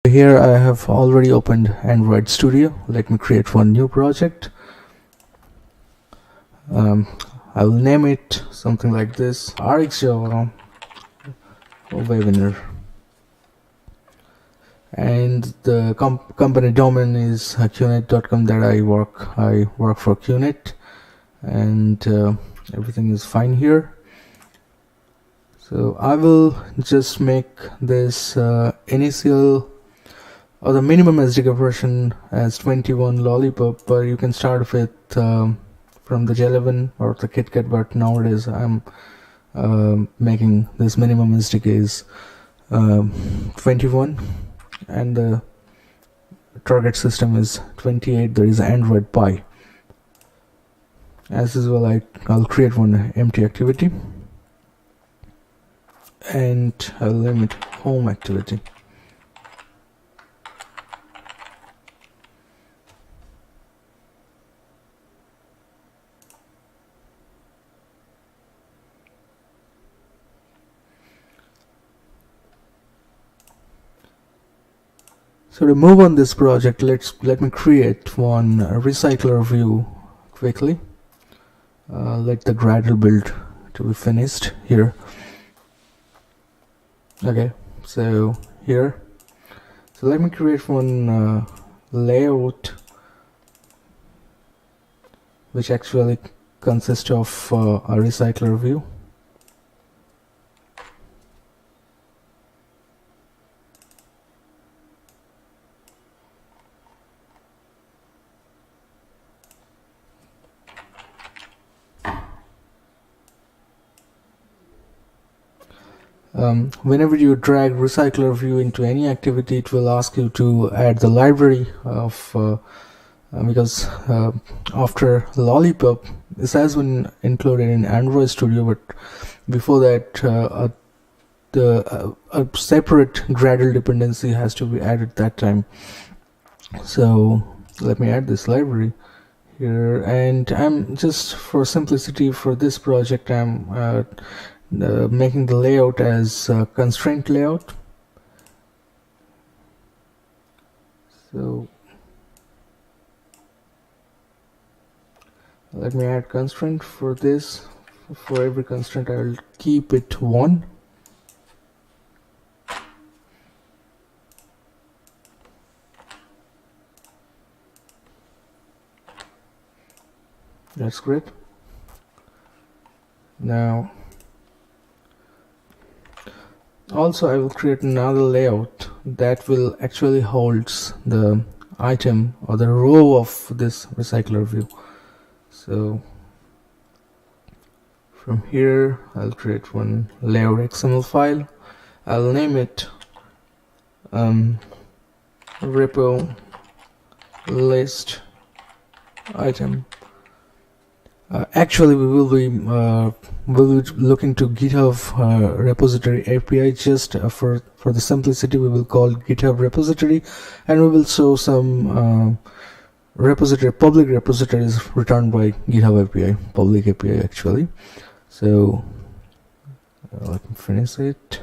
Here I have already opened Android Studio. Let me create one new project. I will name it something like this: RxJava webinar. And the company domain is qnet.com. that I work for QNet, and everything is fine here. So I will just make this initial or the minimum SDK version as 21 lollipop, but you can start with from the J11 or the KitKat, but nowadays I'm making this minimum SDK is 21, and the target system is 28. There is Android Pie. As usual, I'll create one empty activity and I'll name it home activity. So to move on this project, let me create one recycler view quickly. Let the Gradle build to be finished here. Okay, so here, so let me create one layout which actually consists of a recycler view. Whenever you drag recycler view into any activity, it will ask you to add the library of because after lollipop, this has been included in Android Studio, but before that a separate Gradle dependency has to be added that time. So let me add this library here, and I'm just, for simplicity for this project, I'm making the layout as constraint layout. So let me add constraint for this. For every constraint I will keep it 1. That's great. Now also I will create another layout that will actually holds the item or the row of this recycler view. So from here I'll create one layout XML file. I'll name it repo list item. Actually, we will be looking to GitHub repository API. Just for the simplicity, we will call GitHub repository, and we will show some public repositories returned by GitHub API, public API actually. So let me finish it.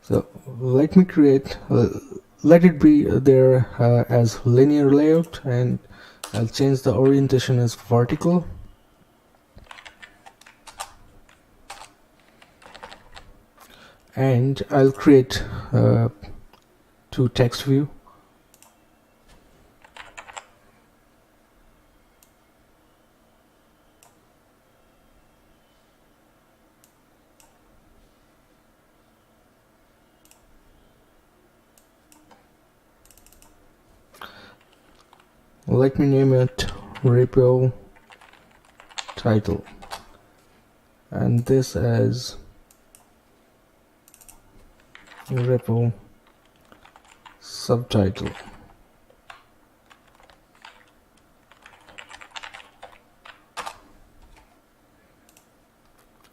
So let me create. Let it be there as linear layout, and I'll change the orientation as vertical. And I'll create 2 text view. Let me name it repo title, and this as repo subtitle.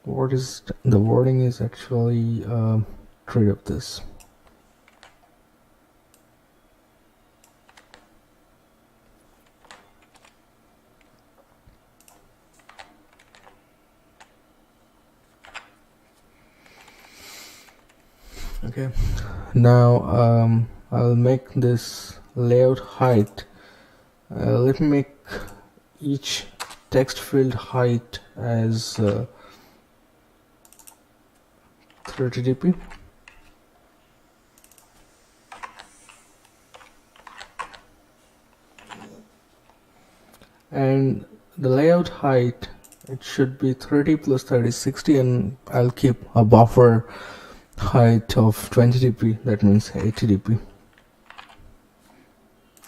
What is the wording is actually trade of this. Okay, now I'll make this layout height. Let me make each text field height as 30 dp. And the layout height, it should be 30 plus 30 60, and I'll keep a buffer height of 20 dp, that means 80 dp.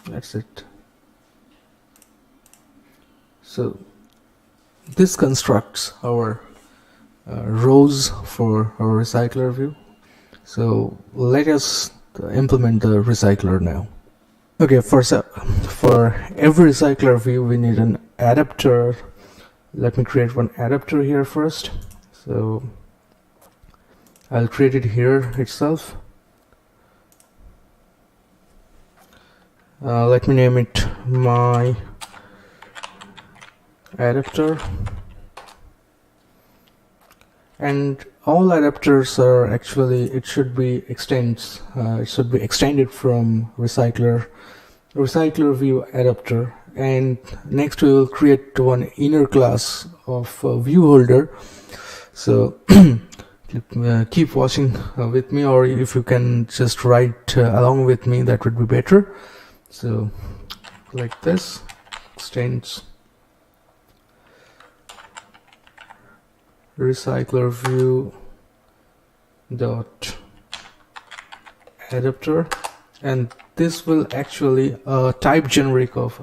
That's it. So this constructs our rows for our recycler view. So let us implement the recycler now. Okay, for every recycler view we need an adapter. Let me create one adapter here first. So I'll create it here itself. Let me name it my adapter. And all adapters are actually, it should be extended from recycler view adapter. And next we will create one inner class of view holder. So keep watching with me, or if you can just write along with me, that would be better. So like this, extends recycler view dot adapter, and this will actually type generic of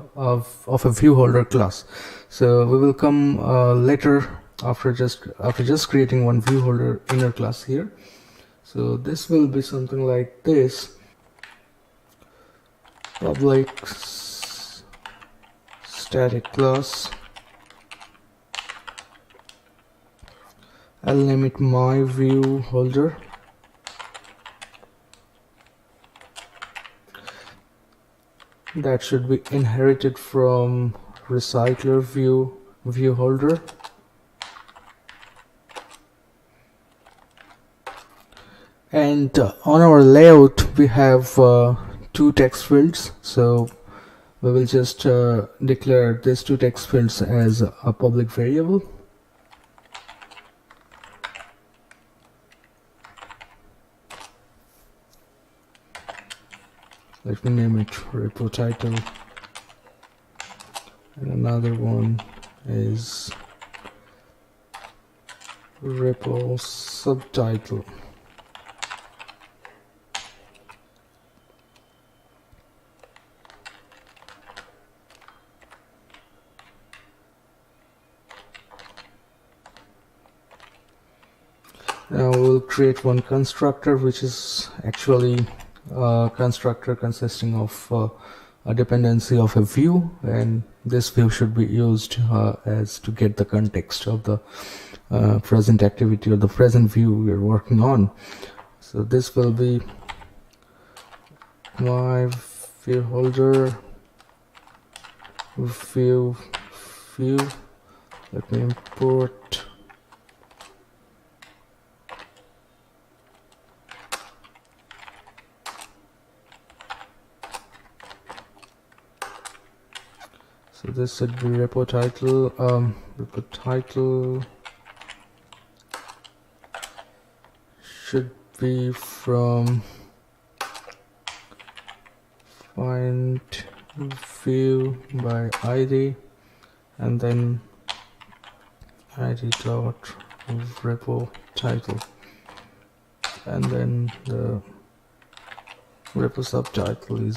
a view holder class. So we will come later after just creating one view holder inner class here. So this will be something like this: public static class. I'll name it my view holder. That should be inherited from recycler view holder. And on our layout we have two text fields, so we will just declare these two text fields as a public variable. Let me name it repo title, and another one is repo subtitle. Now we'll create one constructor, which is actually a constructor consisting of a dependency of a view, and this view should be used as to get the context of the present activity or the present view we're working on. So this will be my view holder view. Let me import so this should be repo title. Repo title should be from find view by id, and then id dot repo title, and then the repo subtitle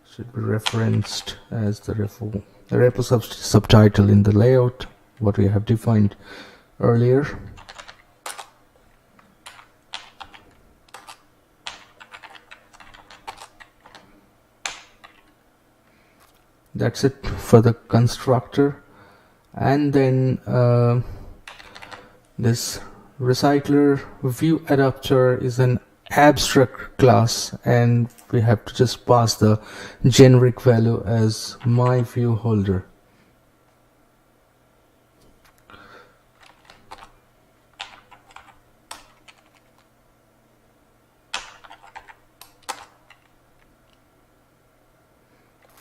should be referenced as the repo subtitle in the layout what we have defined earlier. That's it for the constructor. And then this recycler view adapter is an abstract class, and we have to just pass the generic value as my view holder.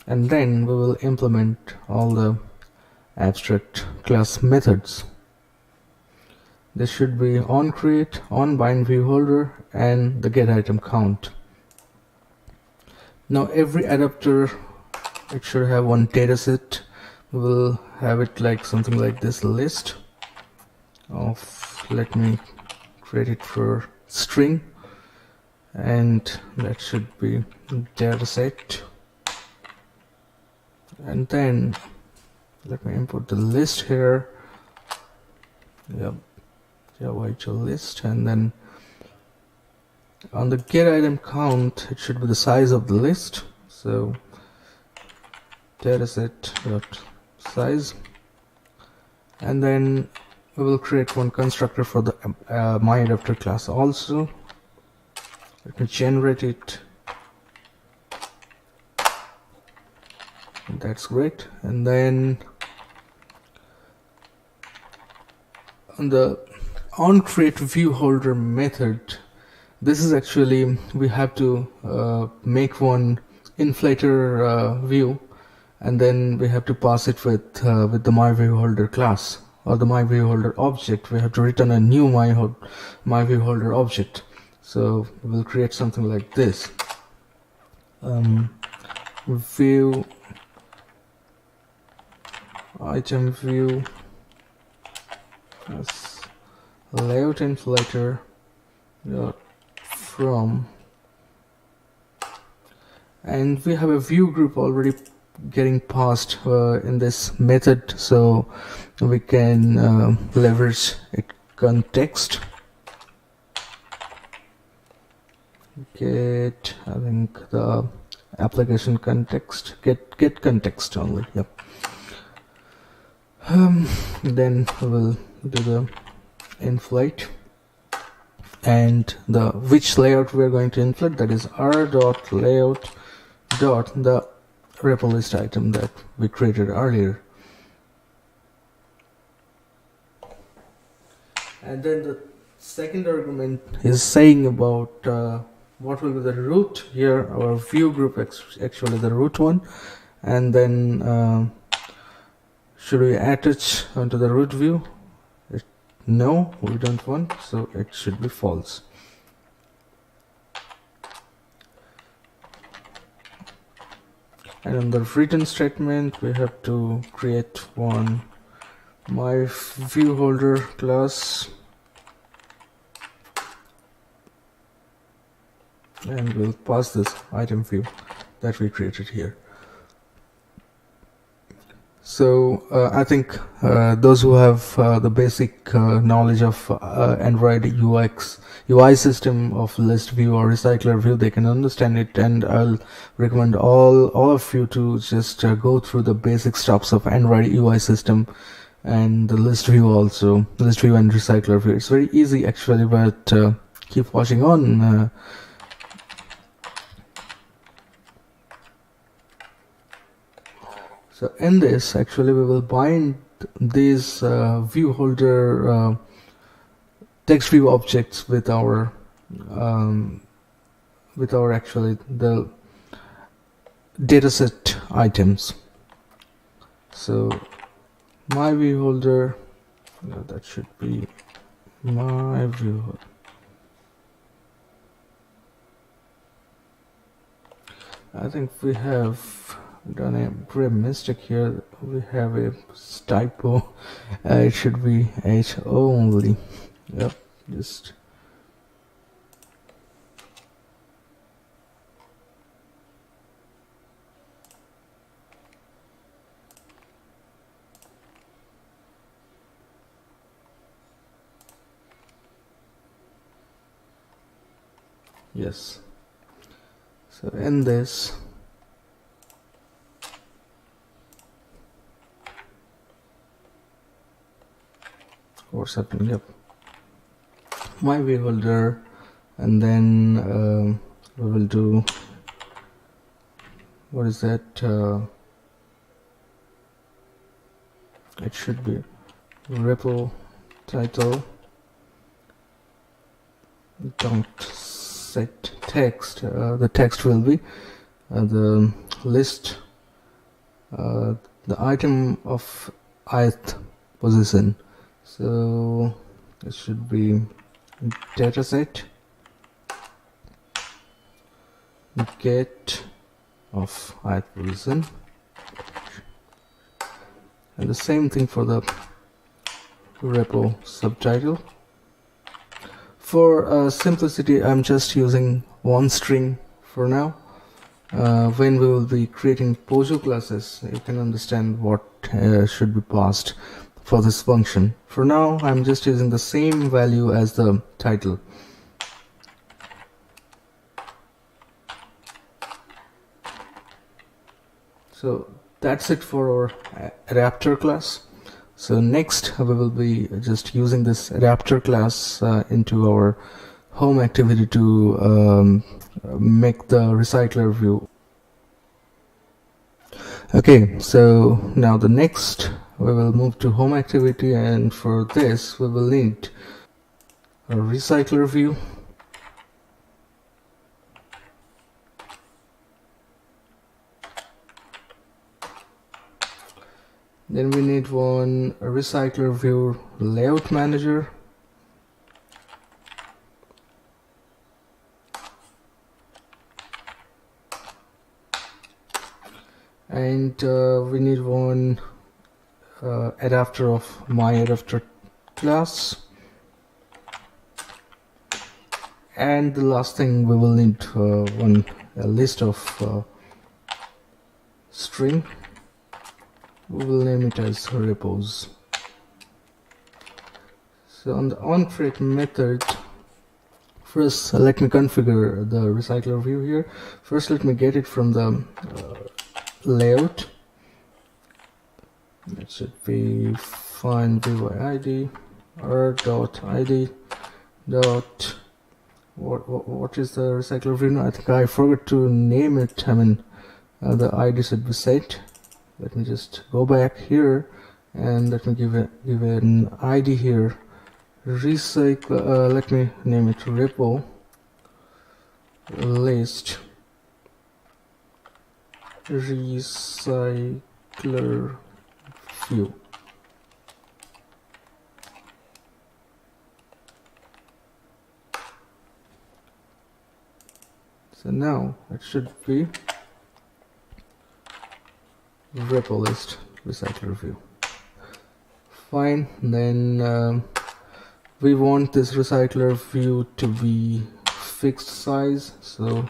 and then we will implement all the abstract class methods. This should be onCreate, onBindViewHolder, and the getItemCount. Now every adapter, it should have one dataset. We will have it like something like this list of, let me create it for string, and that should be dataset. And then let me import the list here. Yep, Java list, and then on the getItemCount, it should be the size of the list. So dataset.size, and then we will create one constructor for the myAdapter class also. Let me generate it. That's great. And then on the onCreateViewHolder method, this is actually, we have to make one inflator view, and then we have to pass it with the myViewHolder class or the myViewHolder object. We have to return a new myViewHolder object. So we'll create something like this. View item view as layout inflator from, and we have a view group already getting passed in this method, so we can leverage it context. Get, I think the application context, get context only. Yep. Then we will do the inflate, and the which layout we are going to inflate, that is r.layout dot the repo list item that we created earlier. And then the second argument is saying about what will be the root. Here our view group actually the root one, and then should we attach onto the root view? No, we don't want, so it should be false. And on the return statement, we have to create one myViewHolder class, and we'll pass this item view that we created here. So I think those who have the basic knowledge of Android UI system of list view or recycler view, they can understand it, and I'll recommend all of you to just go through the basic steps of Android UI system and the list view also, list view and recycler view. It's very easy actually, but keep watching on. So in this, actually, we will bind these view holder text view objects with our actually the dataset items. So my view holder, that should be my view holder. I think we have done a great mistake here. We have a typo. It should be HO only. Yep, just yes. So in this, what's happening? Yep, my view holder, and then we will do, what is that? It should be repo title don't set text. The text will be the list the item of ith position. So it should be dataset get of ith position, and the same thing for the repo subtitle. For simplicity, I'm just using one string for now. When we will be creating Pojo classes, you can understand what should be passed for this function. For now, I'm just using the same value as the title. So that's it for our adapter class. So next we will be just using this adapter class into our home activity to make the recycler view. Okay, so now the next we will move to home activity, and for this we will need a recycler view. Then we need one recycler view layout manager. And we need one adapter of my adapter class. And the last thing, we will need a list of string. We will name it as repos. So on the onCreate method, first let me configure the recycler view here. First let me get it from the layout. That should be find id r.id dot what is the recycler view now? I think I forgot to name it. I mean the id should be set. Let me just go back here and let me give an ID here. Recycle. Let me name it repo list recycler view. So now it should be repo list recycler view. Fine. Then we want this recycler view to be fixed size, so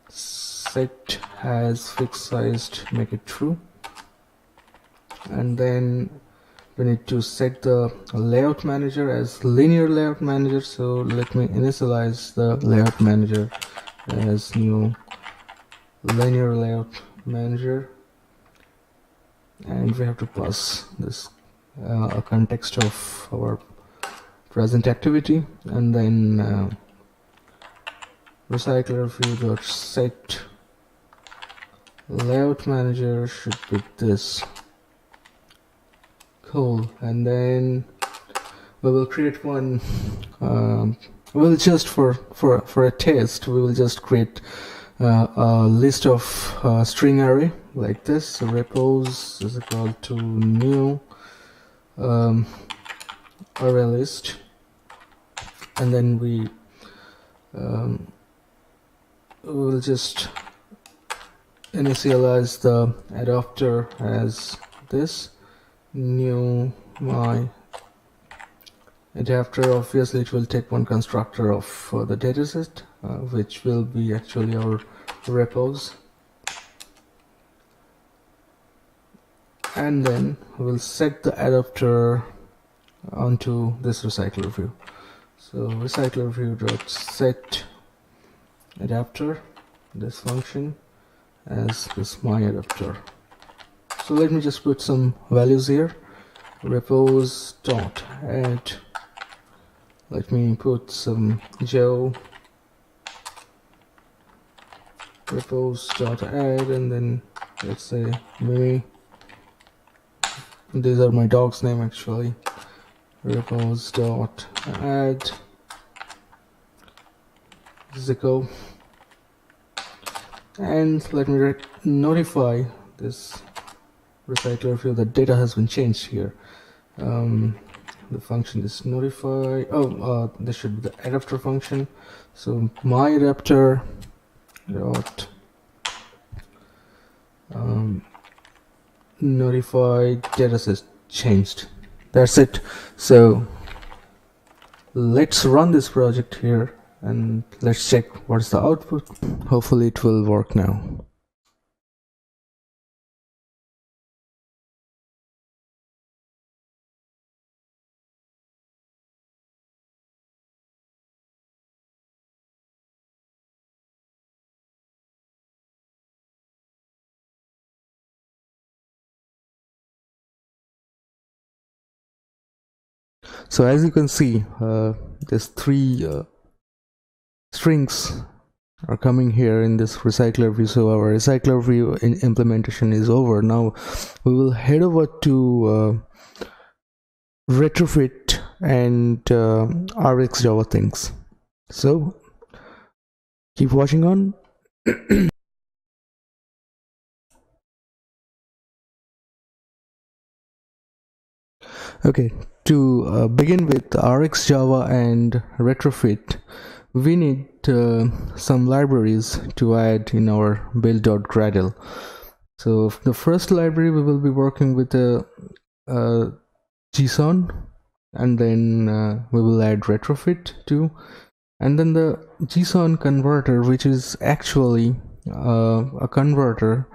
set has fixed sized, make it true. And then we need to set the layout manager as linear layout manager, so let me initialize the layout manager as new linear layout manager. And we have to pass this a context of our present activity, and then recycler view dot set layout manager should be this. Cool. And then we will create one. We'll just for a test, we will just create a list of string array like this. So repos is equal to new array list, and then we will just initialize the adapter as this new my adapter. Obviously it will take one constructor of the dataset, which will be actually our repos, and then we'll set the adapter onto this recycler view. So recycler view dot set adapter, this function, as this my adapter. So let me just put some values here. Repos dot add, let me put some Joe. Repos dot add, and then let's say Mimi. These are my dog's name actually. Repos dot add Zico, and let me notify this recycler view, the data has been changed here. The function is notify. This should be the adapter function. So my adapter dot notify data is changed. That's it. So let's run this project here and let's check what's the output. Hopefully it will work now. So as you can see, there's three strings are coming here in this recycler view. So our recycler view implementation is over. Now we will head over to Retrofit and RxJava things. So keep watching on. Okay, to begin with RxJava and Retrofit, we need some libraries to add in our build.gradle. So the first library we will be working with a JSON, and then we will add Retrofit too, and then the JSON converter, which is actually a converter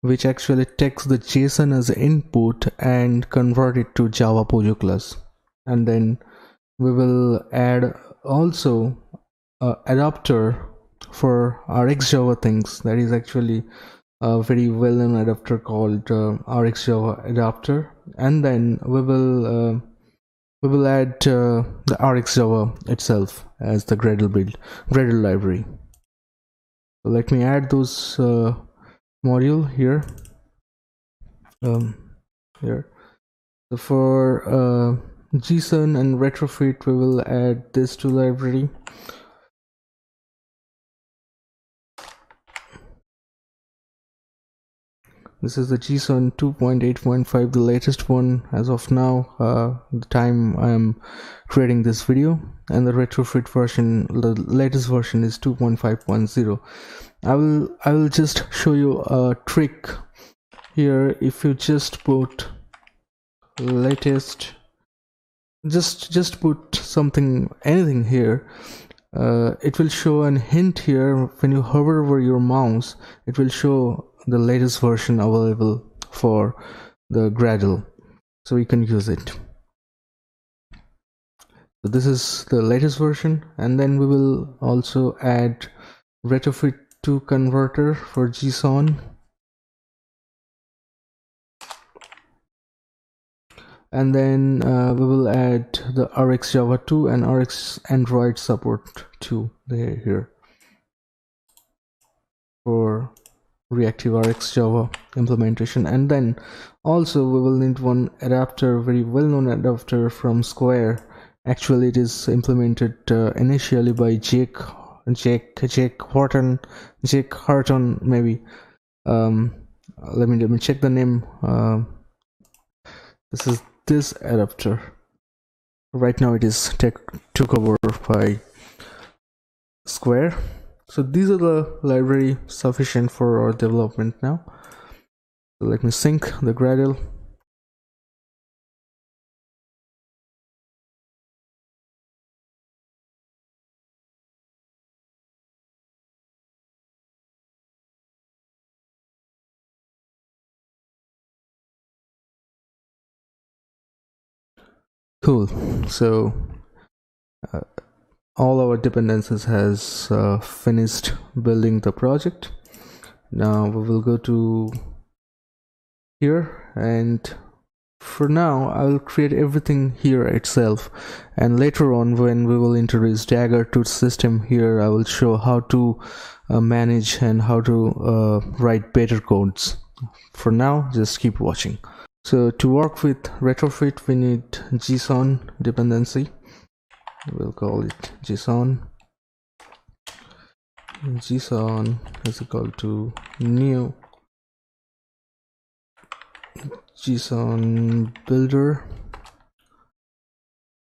which actually takes the JSON as input and convert it to Java Pojo class. And then we will add also adapter for RxJava things. That is actually a very well-known adapter called RxJava adapter. And then we will add the RxJava itself as the Gradle library. So let me add those module here. Here. So for JSON and Retrofit, we will add this to library. This is the JSON 2.8.5, the latest one as of now, the time I am creating this video, and the Retrofit version, the latest version is 2.5.0. I will just show you a trick here. If you just put latest, just put something, anything here, it will show an hint here. When you hover over your mouse, it will show the latest version available for the Gradle, so you can use it. So this is the latest version, and then we will also add Retrofit to converter for JSON, and then we will add the RxJava 2 and Rx Android support 2 here for reactive RxJava implementation. And then also we will need one adapter, very well-known adapter from Square. Actually it is implemented initially by Jake Horton maybe. Let me check the name. This is this adapter. Right now it is took over by Square. So these are the library sufficient for our development now. So let me sync the Gradle. Cool. So all our dependencies has finished building the project. Now we will go to here, and for now I will create everything here itself, and later on when we will introduce Dagger to the system here, I will show how to manage and how to write better codes. For now, just keep watching. So to work with Retrofit, we need JSON dependency. We'll call it JSON. JSON is equal to new JSON builder,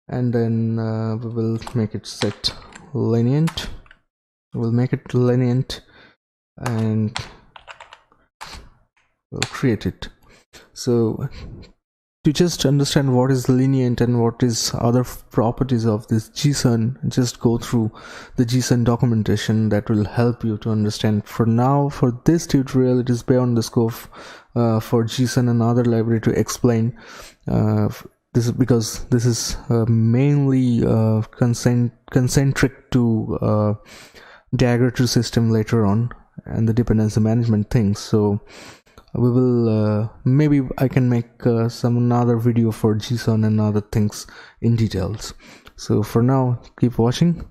and then we will make it set lenient. We'll make it lenient and we'll create it. So to just understand what is lenient and what is other properties of this JSON, just go through the JSON documentation. That will help you to understand. For now, for this tutorial, it is beyond the scope for JSON and other library to explain. This is because this is mainly concentric to Dagger 2 system later on and the dependency management things. So we will maybe I can make some another video for JSON and other things in details. So for now, keep watching.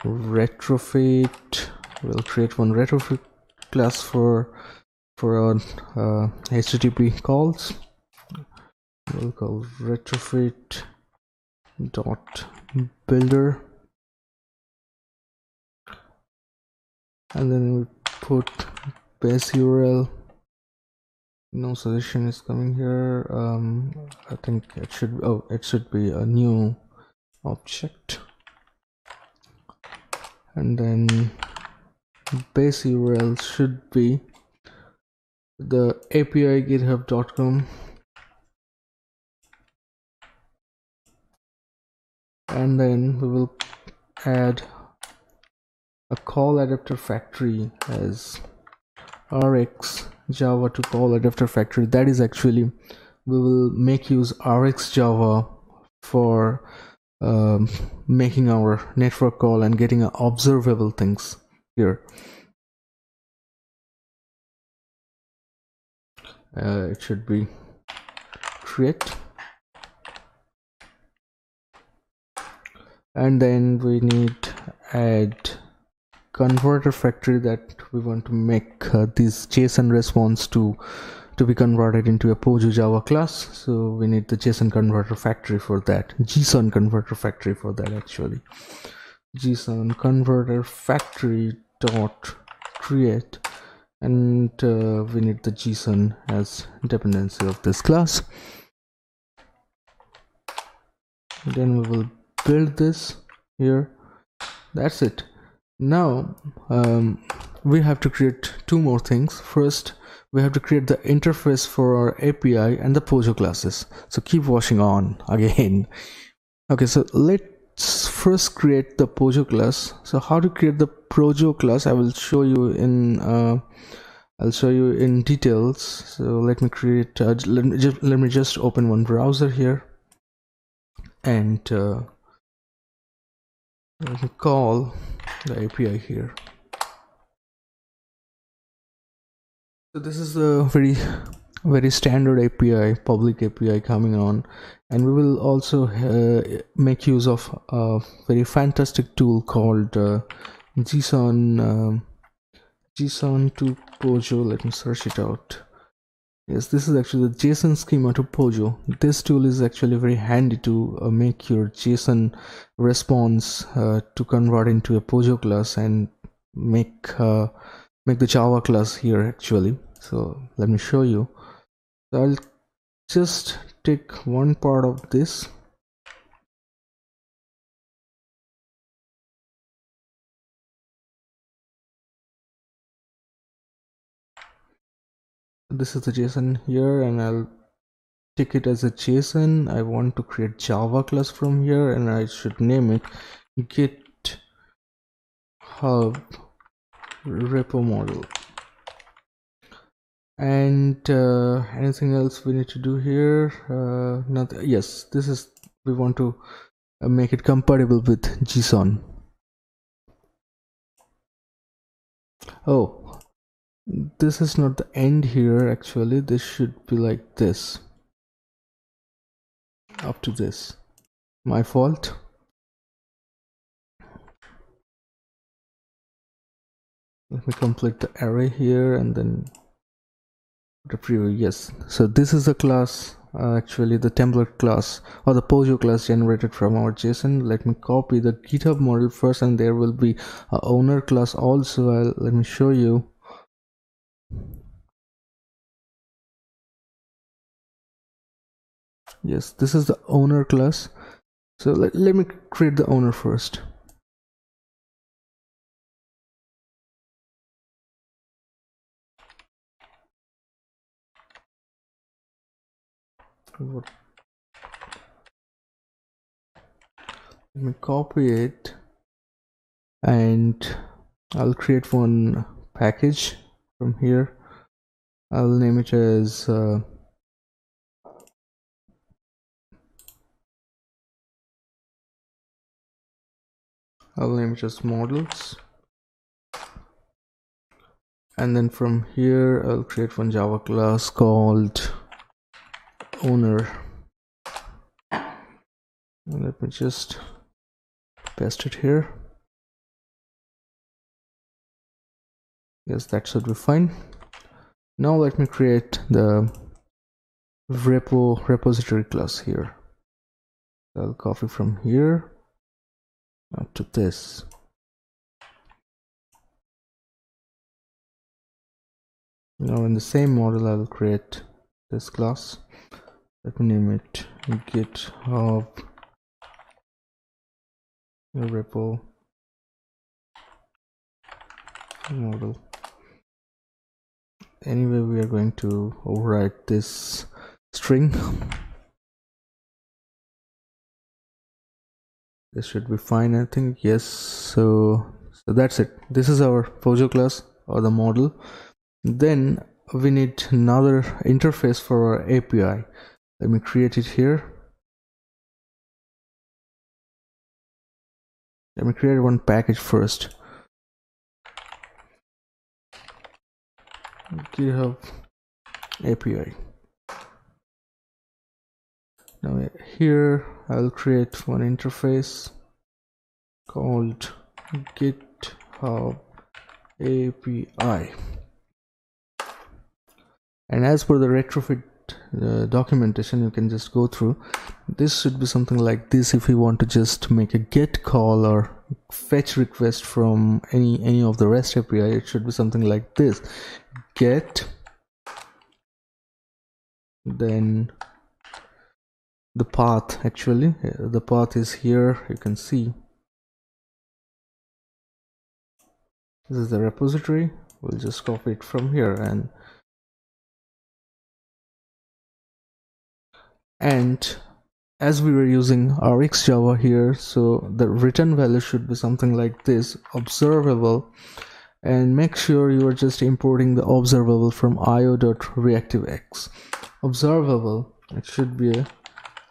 Retrofit, we'll create one retrofit class for our HTTP calls. We'll call retrofit dot builder, and then we put base URL. No suggestion is coming here. I think it should be a new object, and then base URL should be the API github.com, and then we will add a call adapter factory as RxJava to call adapter factory. That is actually, we will make use RxJava for making our network call and getting observable things here. It should be create, and then we need add converter factory that we want to make this JSON response to be converted into a Pojo Java class. So we need the JSON converter factory for that, JSON converter factory for that actually. JSON converter factory dot create, and we need the JSON as dependency of this class. Then we will build this here. That's it. Now we have to create two more things. First, we have to create the interface for our API and the Pojo classes. So keep watching on again. Okay, so let's first create the Pojo class. So how to create the Pojo class, I will show you in I'll show you in details. So let me create let me just open one browser here, and let me call the API here. So this is a very standard API, public API coming on, and we will also make use of a very fantastic tool called JSON to Pojo. Let me search it out. Yes, this is actually the JSON schema to Pojo. This tool is actually very handy to make your JSON response to convert into a Pojo class and make the Java class here actually. So let me show you. So I'll just take one part of this. This is the JSON here, and I'll take it as a JSON. I want to create Java class from here, and I should name it GitHub repo model. And anything else we need to do here? Nothing. Yes, this is, we want to make it compatible with JSON. Oh, this is not the end here actually. This should be like this, up to this. My fault. Let me complete the array here and then the preview. Yes, so this is the class, actually the template class or the Pojo class generated from our JSON. Let me copy the GitHub model first, and there will be a owner class also. Let me show you. Yes, this is the owner class. So let me create the owner first. Let me copy it, and I'll create one package from here. I'll name it as models, and then from here I'll create one Java class called owner. And let me just paste it here. Yes, that should be fine. Now let me create the repository class here. I'll copy from here up to this. Now in the same model I will create this class. Let me name it GitHub repo model. Anyway, we are going to overwrite this string. This should be fine, I think. Yes, so that's it. This is our Pojo class, or the model. Then we need another interface for our API. Let me create it here. Let me create one package first. GitHub API. Now here I'll create one interface called GitHub API. And as per the retrofit documentation, you can just go through. This should be something like this if you want to just make a get call or fetch request from any of the REST API. It should be something like this: get, then the path. Actually, the path is here. You can see this is the repository. We'll just copy it from here, and as we were using RxJava here, so the return value should be something like this: observable. And make sure you are just importing the observable from io.reactivex. Observable, it should be a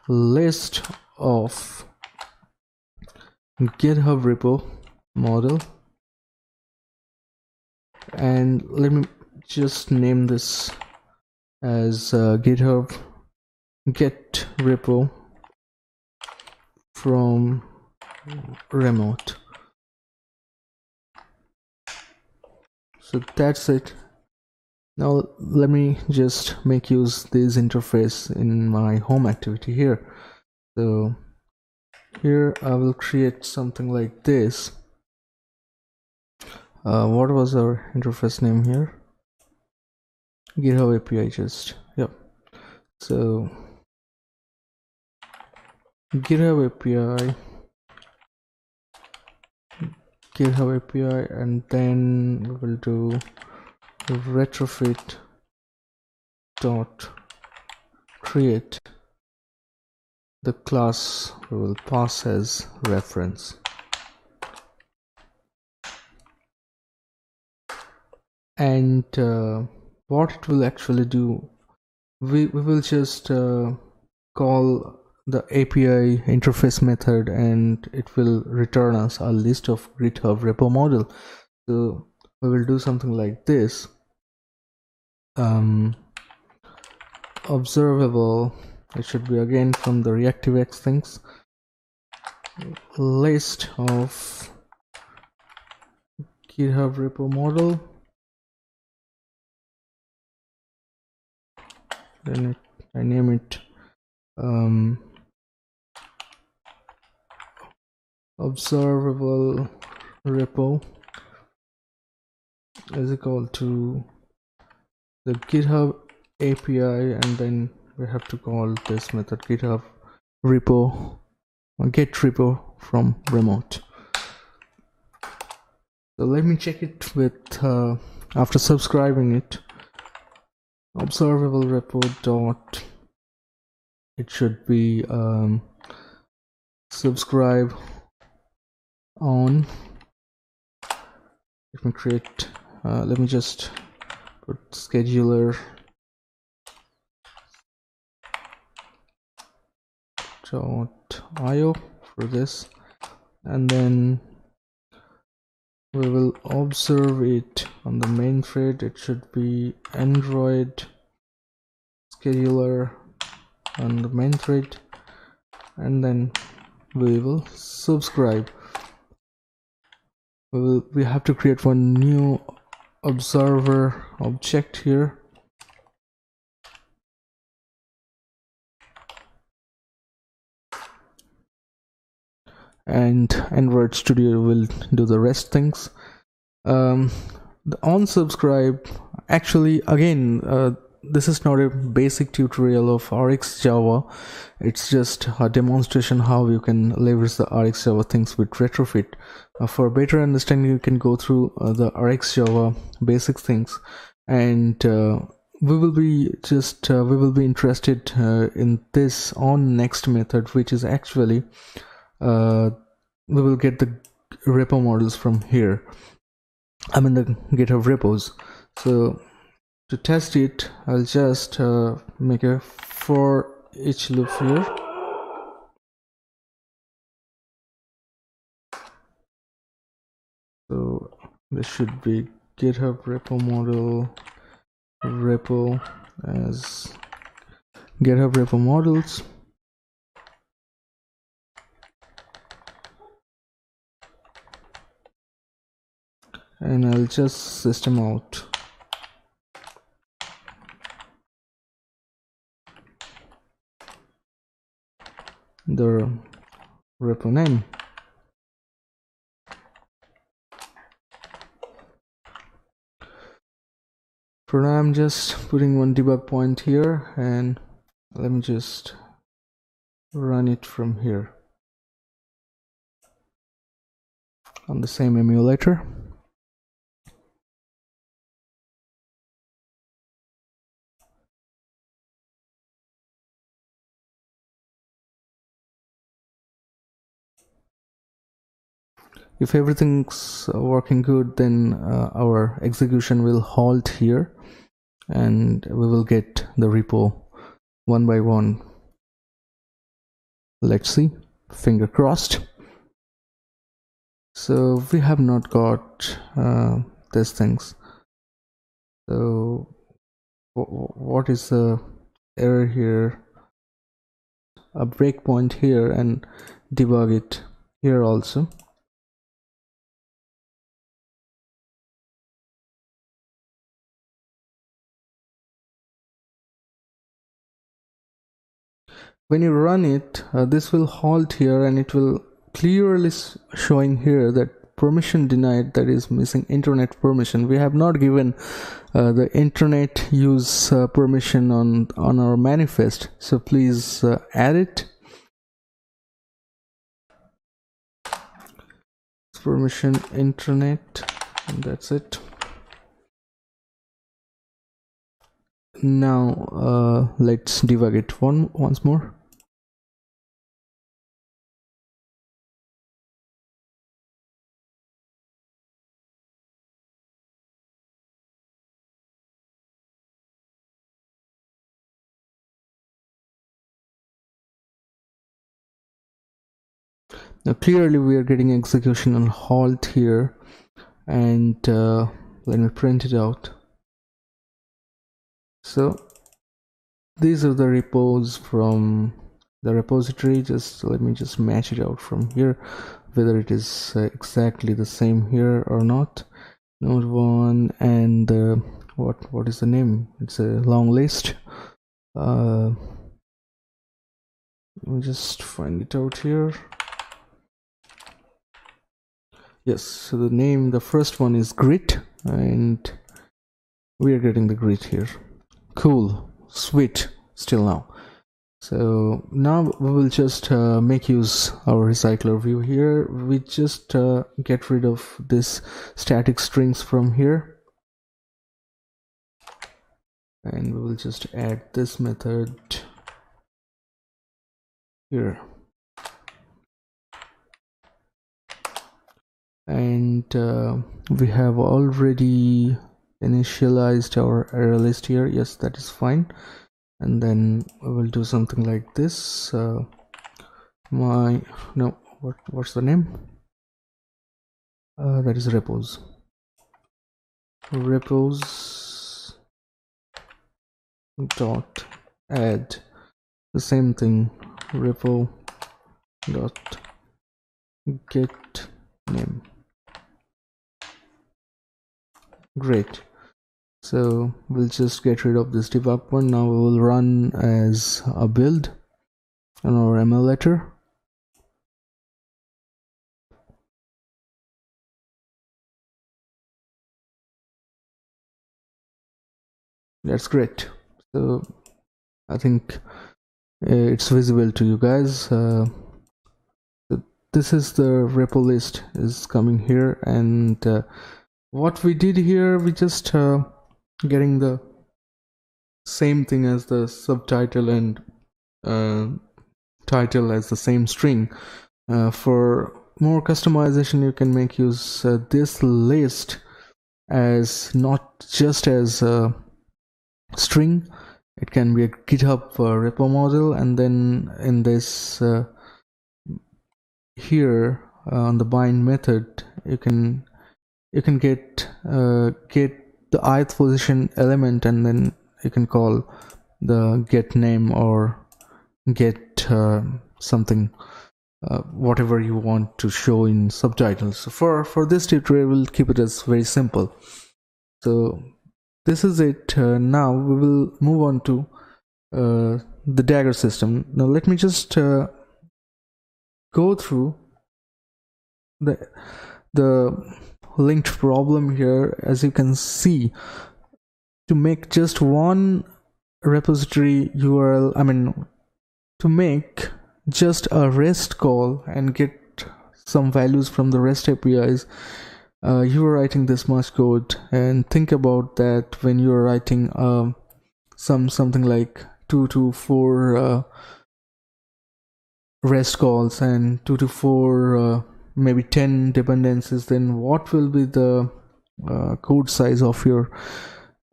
list of GitHub repo model, and let me just name this as GitHub get repo from remote. So that's it. Now let me just make use this interface in my home activity here. So here I will create something like this. What was our interface name here? GitHub API just, yep. So GitHub API, and then we'll do retrofit dot create the class we will pass as reference. And what it will actually do, we will just call the API interface method, and it will return us a list of GitHub repo model. So we will do something like this: observable, it should be again from the reactivex things, list of GitHub repo model, then I name it observable repo is equal to the GitHub API, and then we have to call this method GitHub repo or get repo from remote. So let me check it with after subscribing it. Observable repo dot, it should be subscribe on. Let me create let me just put scheduler .io for this, and then we will observe it on the main thread. It should be Android scheduler on the main thread, and then we will subscribe. We have to create one new observer object here. And Android Studio will do the rest things. The on subscribe, actually, again, this is not a basic tutorial of RxJava. It's just a demonstration how you can leverage the RxJava things with Retrofit. For better understanding, you can go through the RxJava basic things, and we will be interested in this on next method, which is actually we will get the repo models from here. I'm in the GitHub repos. So to test it, I'll just make a for each loop here. So this should be GitHub repo model repo as GitHub repo models. And I'll just system out the repo name. For now, I'm just putting one debug point here, and let me just run it from here on the same emulator. If everything's working good, then our execution will halt here, and we will get the repo one by one. Let's see, finger crossed. So we have not got these things. So what is the error here? A breakpoint here, and debug it here also. When you run it, this will halt here, and it will clearly showing here that permission denied, that is missing internet permission. We have not given the internet use permission on our manifest, so please add it. Permission internet, and that's it. Now let's debug it once more. Now clearly we are getting execution on halt here, and let me print it out. So these are the repos from the repository. Just let me just match it out from here, whether it is exactly the same here or not. Node 1, and what is the name? It's a long list. Let me just find it out here. Yes, so the name, the first one is grit, and we are getting the grit here. Cool, sweet. still now. So now we will just make use our recycler view here. We just get rid of this static strings from here, and we will just add this method here. And we have already initialized our array list here. Yes, that is fine. And then we will do something like this. What's the name? That is repos. Repos dot add the same thing. Repo dot get name. Great. So we'll just get rid of this debug one. Now we will run as a build on our emulator. That's great. So I think it's visible to you guys. So this is the repo list is coming here, and what we did here, we just getting the same thing as the subtitle and title as the same string. For more customization, you can make use this list as not just as a string. It can be a GitHub repo model, and then in this here on the bind method, you can get the ith position element, and then you can call the get name or get something, whatever you want to show in subtitles. So for this tutorial, we'll keep it as very simple. So this is it. Now we will move on to the Dagger system. Now let me just go through the linked problem here. As you can see, to make just one repository URL, to make just a REST call and get some values from the REST APIs, you are writing this much code. And think about that when you are writing something like 2 to 4 REST calls and 2 to 4 maybe 10 dependencies, then what will be the code size of your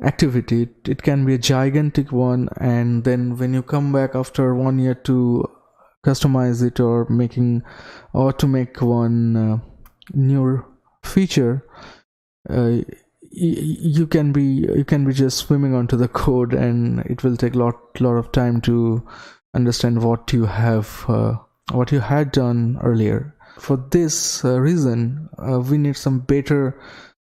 activity? It can be a gigantic one, and then when you come back after 1 year to customize it or to make one new feature, you can be just swimming onto the code, and it will take lot of time to understand what you had done earlier. For this reason, we need some better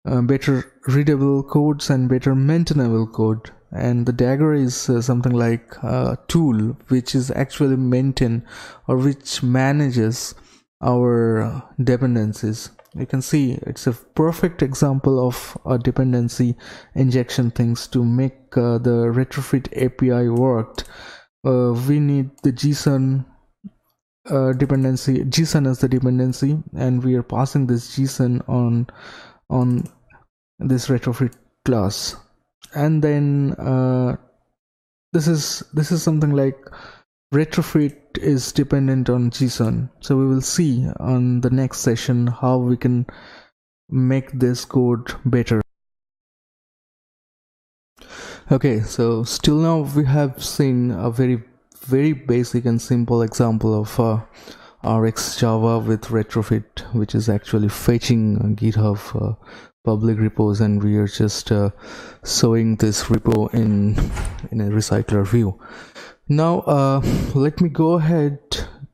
readable codes and better maintainable code, and the Dagger is something like a tool which is actually maintain or which manages our dependencies. You can see it's a perfect example of a dependency injection things. To make the Retrofit API worked, we need the JSON dependency. JSON is the dependency, and we are passing this JSON on this Retrofit class. And then this is something like Retrofit is dependent on JSON. So we will see on the next session how we can make this code better. Okay, so still now we have seen a very basic and simple example of RxJava with Retrofit, which is actually fetching GitHub public repos, and we are just showing this repo in a recycler view. Now let me go ahead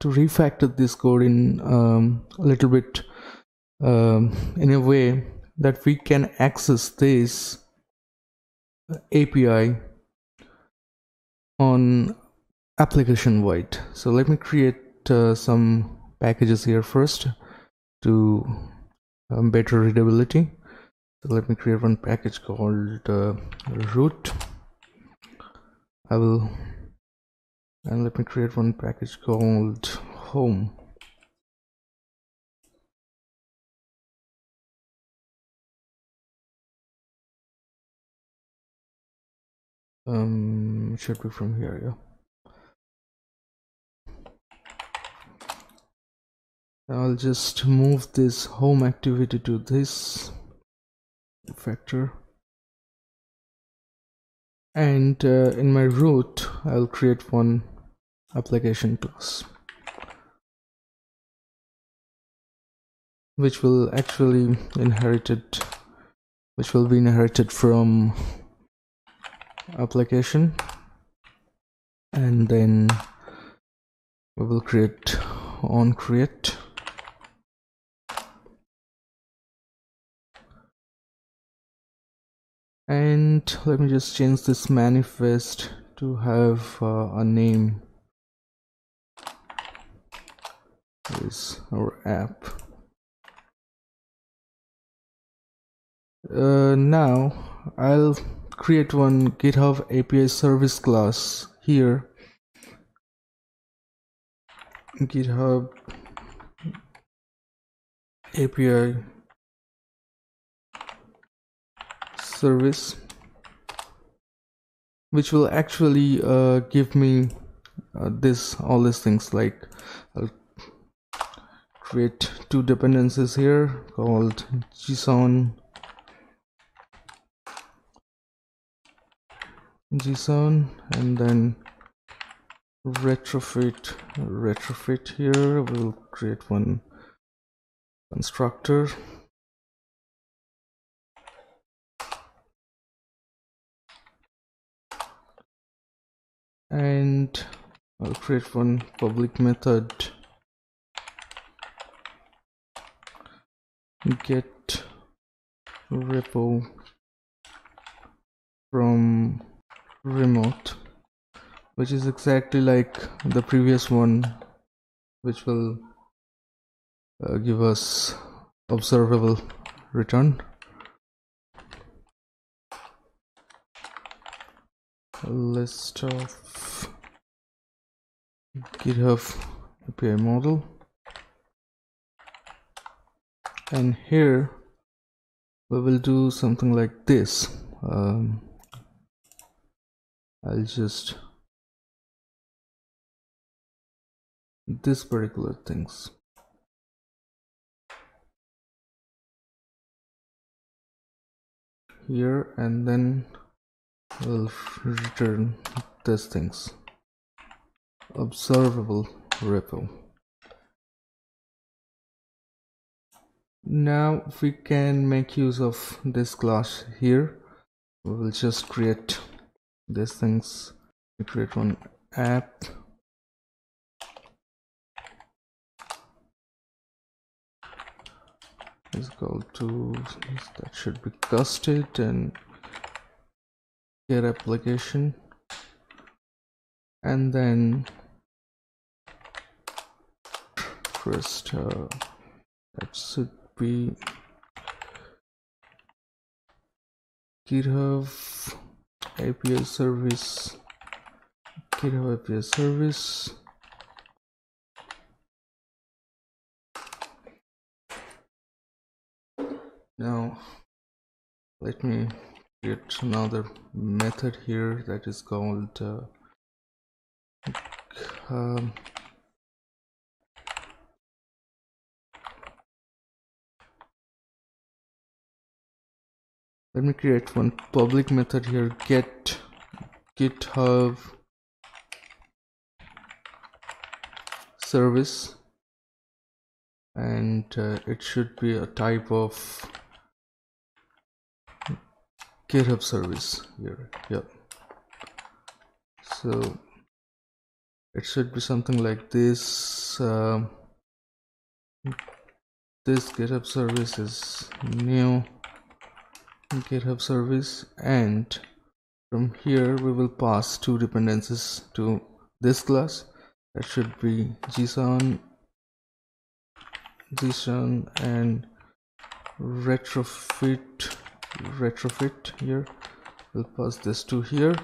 to refactor this code in a little bit in a way that we can access this API on application wide. So let me create some packages here first to better readability. So let me create one package called root. I will and let me create one package called home. It should be from here, yeah. I'll just move this home activity to this factor, and in my root I'll create one application class which will actually be inherited from application, and then we will create on create. And let me just change this manifest to have a name. Is our app. Now I'll create one GitHub API service class here. GitHub API service, which will actually give me all these things. Like I'll create two dependencies here called JSON and then retrofit here. We'll create one constructor, and I'll create one public method get repo from remote, which is exactly like the previous one, which will give us observable return. A list of GitHub API model, and here we will do something like this. I'll just this particular things. Here, and then we'll return these things. Observable repo. Now we can make use of this class here. We will just create these things. We create one app. Is equal to that should be custom and get application, and then first that should be GitHub API service. GitHub API service. Now let me create another method here that is called let me create one public method here, get GitHub service, and it should be a type of GitHub service here. Yep. So it should be something like this. This GitHub service is new GitHub service, and from here we will pass two dependencies to this class. That should be JSON and retrofit here. We'll pass this to here,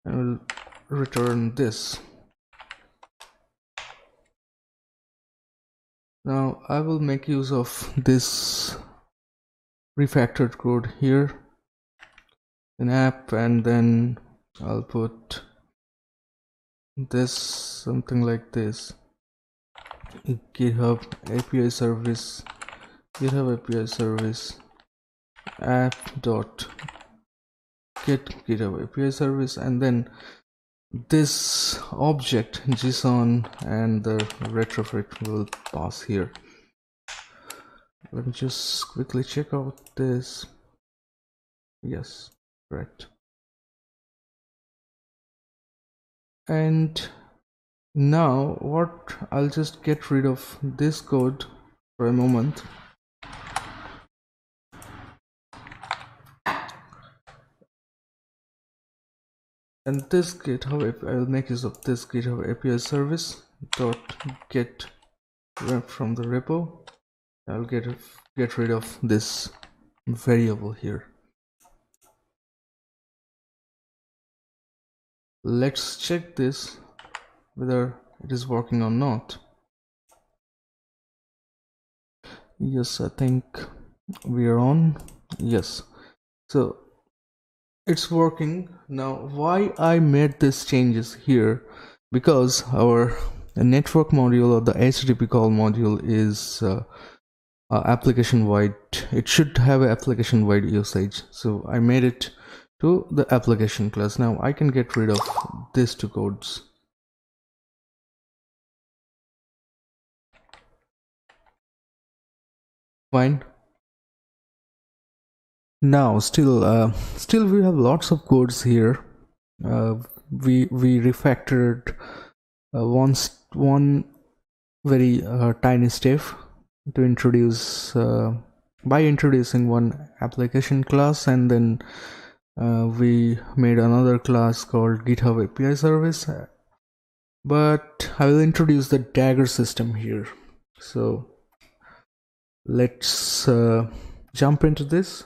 and we'll return this. Now I will make use of this refactored code here in app, and then I'll put this something like this: GitHub API service, GitHub API service app dot get GitHub API service, and then this object JSON and the retrofit will pass here. Let me just quickly check out this. Yes, correct. And now what, I'll just get rid of this code for a moment. And this GitHub, I'll make use of this GitHub API service dot get rep from the repo. I'll get rid of this variable here. Let's check this whether it is working or not. Yes, I think we are on. Yes, so it's working. Now why I made these changes here, because our network module or the HTTP call module is application wide. It should have an application wide usage, so I made it to the application class. Now I can get rid of these two codes. Fine. Now still we have lots of codes here. We refactored one very tiny step to introduce by introducing one application class, and then we made another class called GitHub API service, but I will introduce the Dagger system here. So let's jump into this.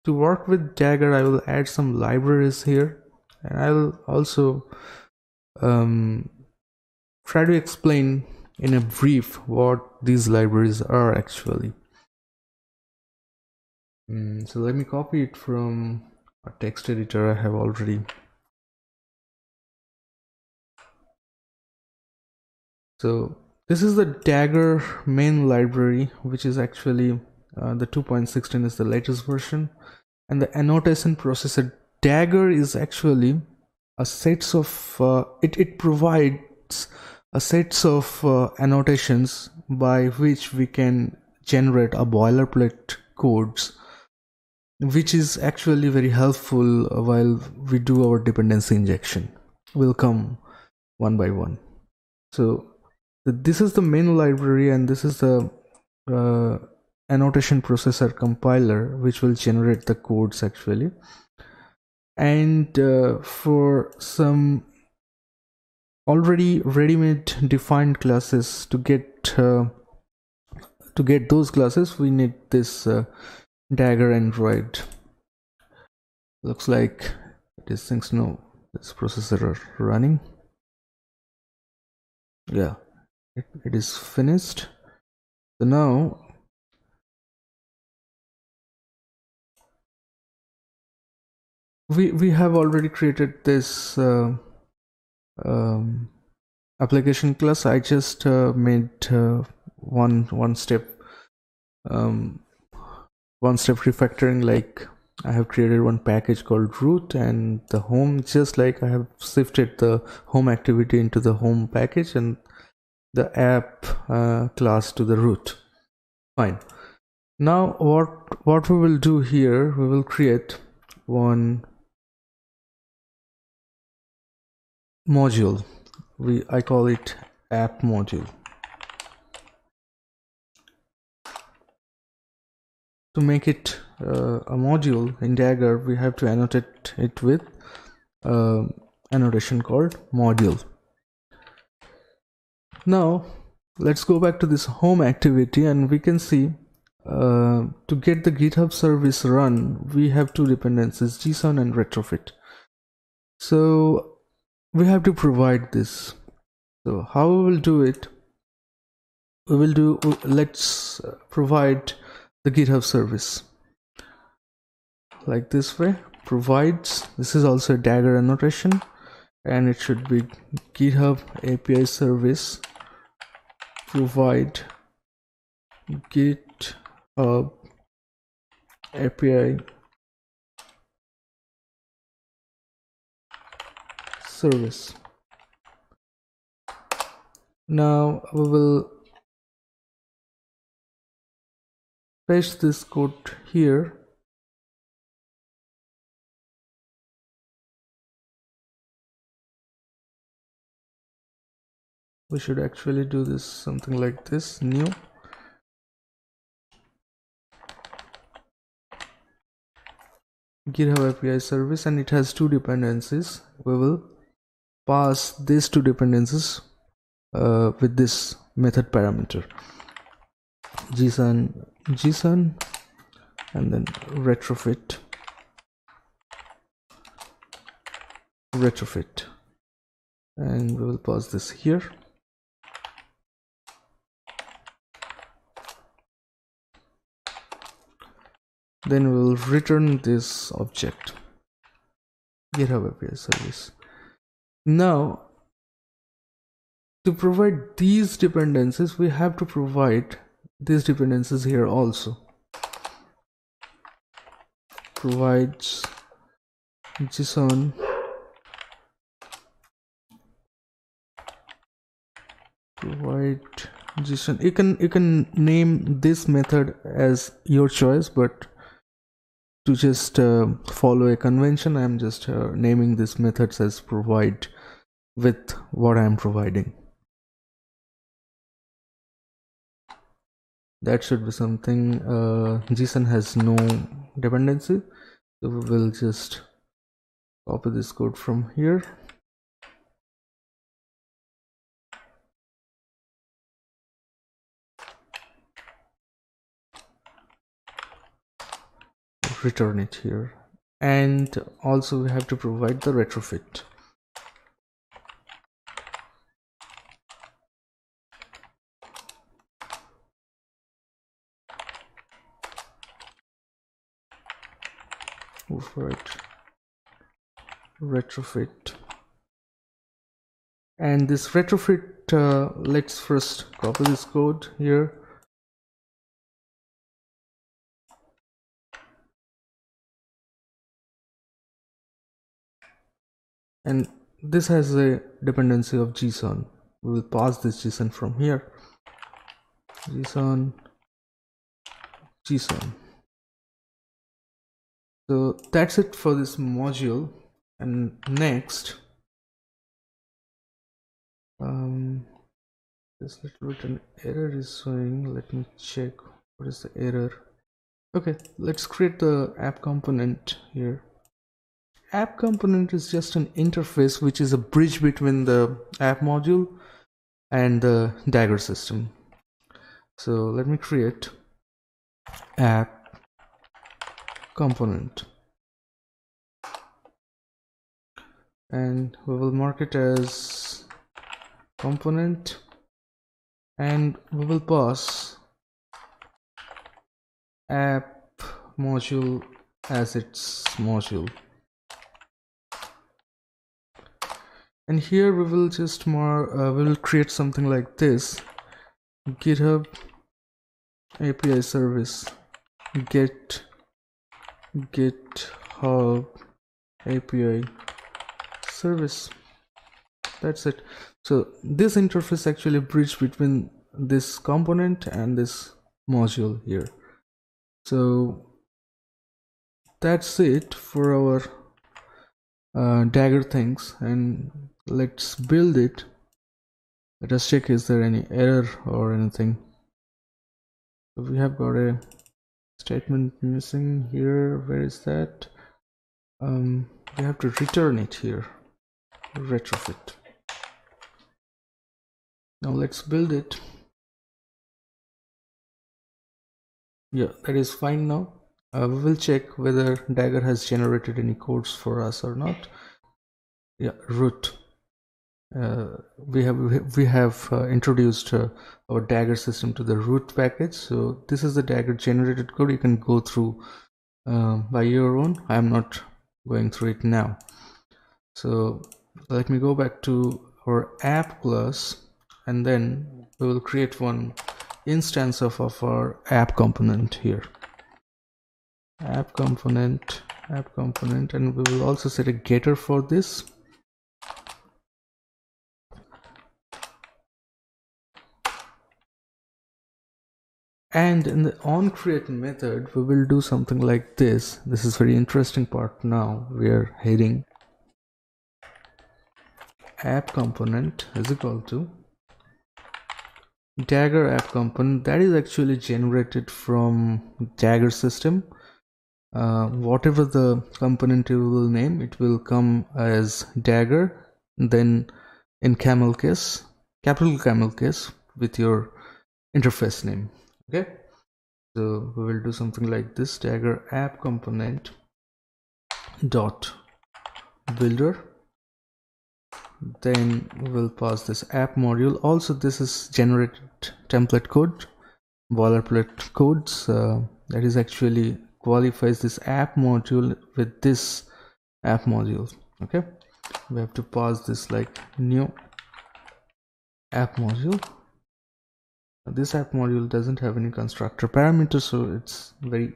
To work with Dagger, I will add some libraries here, and I will also try to explain in a brief what these libraries are actually. So let me copy it from a text editor I have already. So this is the Dagger main library, which is actually the 2.16 is the latest version, and the annotation processor. Dagger is actually a sets of it provides a sets of annotations by which we can generate a boilerplate codes, which is actually very helpful while we do our dependency injection. Will come one by one. So this is the main library, and this is the annotation processor compiler, which will generate the codes actually. And for some already ready-made defined classes, to get those classes, we need this Dagger Android. Looks like these things know this processor are running. Yeah, it is finished. So now we have already created this application class. I just made one step refactoring. Like I have created one package called root and the home, just like I have shifted the home activity into the home package and the app class to the root. Fine. Now what we will do here, we will create one module. I call it app module. To make it a module in Dagger, we have to annotate it with annotation called module. Now let's go back to this home activity, and we can see to get the GitHub service run, we have two dependencies, JSON and Retrofit. So we have to provide this. So how we will do it? We will do, let's provide the GitHub service like this way. Provides, this is also a Dagger annotation, and it should be GitHub API service provide GitHub API service. Now we will paste this code here. We should actually do this something like this, new GitHub API service, and it has two dependencies. We will pass these two dependencies with this method parameter json and then retrofit, and we will pass this here. Then we will return this object GitHub API service. Now to provide these dependencies, we have to provide these dependencies here also. Provides JSON provide JSON. You can name this method as your choice, but to just follow a convention, I'm just naming this methods as provide with what I'm providing. That should be something. JSON has no dependency, so we will just copy this code from here. Return it here, and also we have to provide the retrofit. Retrofit, and this retrofit, let's first copy this code here. And this has a dependency of JSON. We will pass this JSON from here. JSON. So that's it for this module. And next, this little bit an error is showing. Let me check what is the error. Okay, let's create the app component here. App component is just an interface which is a bridge between the app module and the Dagger system. So let me create app component, and we will mark it as component, and we will pass app module as its module. And here we will just we will create something like this: GitHub API service get GitHub API service. That's it. So this interface actually bridge between this component and this module here. So that's it for our Dagger things, and let's build it. Let us check, is there any error or anything. So we have got a statement missing here. Where is that? We have to return it here. Retrofit. Now let's build it. Yeah, that is fine now. We will check whether Dagger has generated any codes for us or not. yeah, root. We have introduced our Dagger system to the root package. So this is the Dagger generated code. You can go through by your own. I'm not going through it now. So let me go back to our app class, and then we will create one instance of our app component here. App component, and we will also set a getter for this. And in the onCreate method, we will do something like this. This is very interesting part. Now we are heading app component is equal to Dagger app component that is actually generated from Dagger system. Whatever the component you will name, it will come as Dagger, then in capital camel case with your interface name. Okay, so we will do something like this: Dagger app component dot builder. Then we will pass this app module. Also, this is generated template code, boilerplate codes. That is actually qualifies this app module with this app module. Okay, we have to pass this like new app module. This app module doesn't have any constructor parameters, so it's very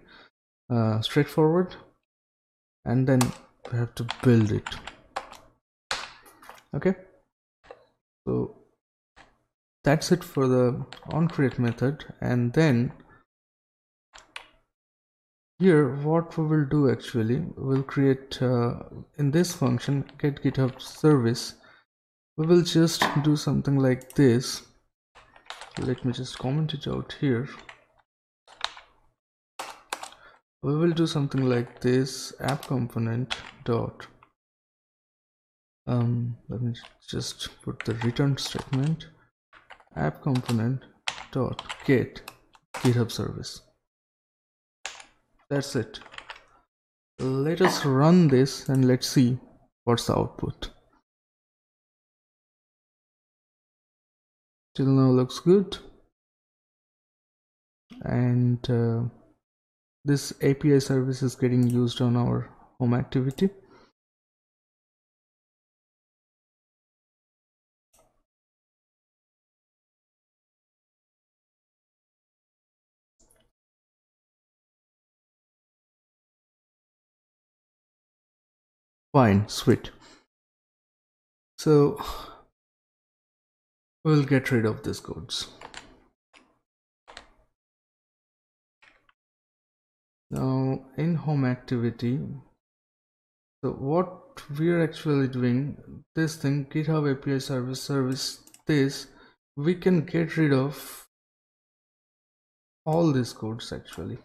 straightforward. And then we have to build it. Okay, so that's it for the onCreate method. And then here what we will do, actually we'll create in this function get GitHub service, we will just do something like this. Let me just comment it out here. We will do something like this: app component dot let me just put the return statement, app component dot get GitHub service. That's it. Let us run this and let's see what's the output. Till now looks good. And this API service is getting used on our home activity. Fine, sweet. So we'll get rid of these codes. Now in home activity, so what we're actually doing, this thing GitHub API service, this we can get rid of all these codes actually.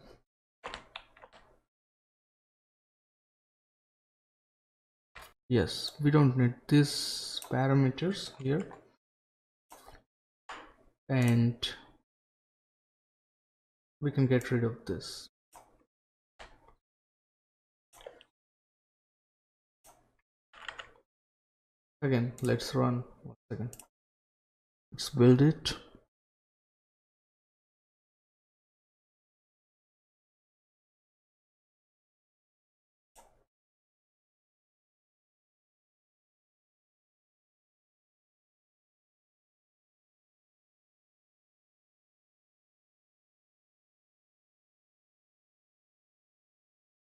Yes, we don't need these parameters here, and we can get rid of this. Again, let's run. 1 second. Let's build it.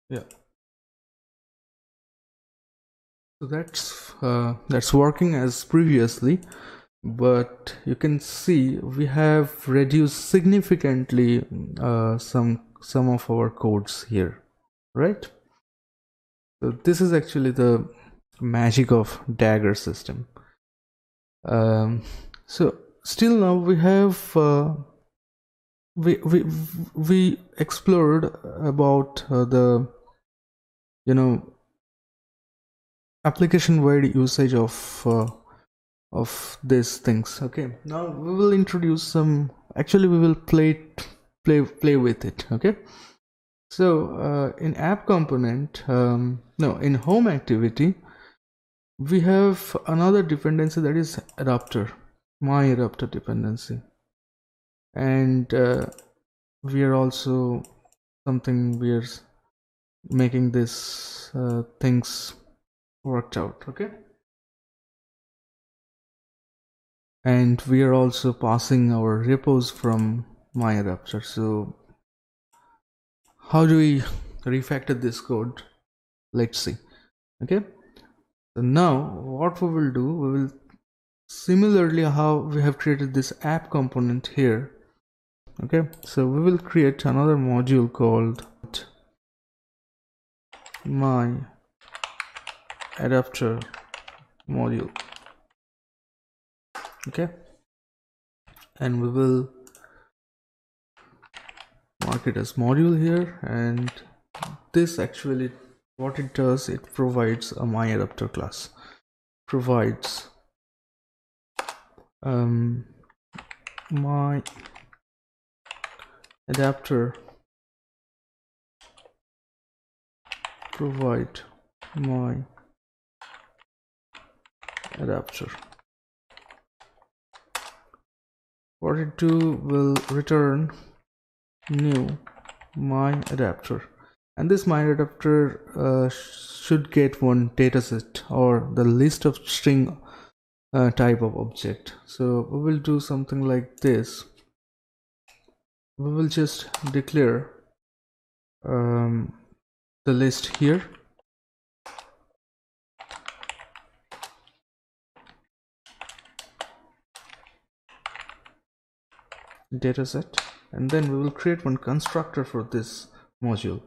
Yeah. So that's working as previously, but you can see we have reduced significantly some of our codes here, right? So this is actually the magic of Dagger system. So still now we have we explored about the application wide usage of these things. Okay, now we will introduce some, actually we will play with it. Okay, so in app component, no, in home activity we have another dependency, that is adapter, my adapter dependency, and we are also we are making this things worked out. Okay, and we are also passing our repos from my adapter. So how do we refactor this code? Let's see. Okay, so now what we will do, we will similarly how we have created this app component here. Okay, so we will create another module called my adapter module. Okay, and we will mark it as module here, and this actually what it does, it provides a my adapter class, provides my adapter provide my adapter. What it do, will return new my adapter, and this my adapter should get one dataset or the list of string type of object. So we will do something like this. We will just declare the list here, dataset, and then we will create one constructor for this module.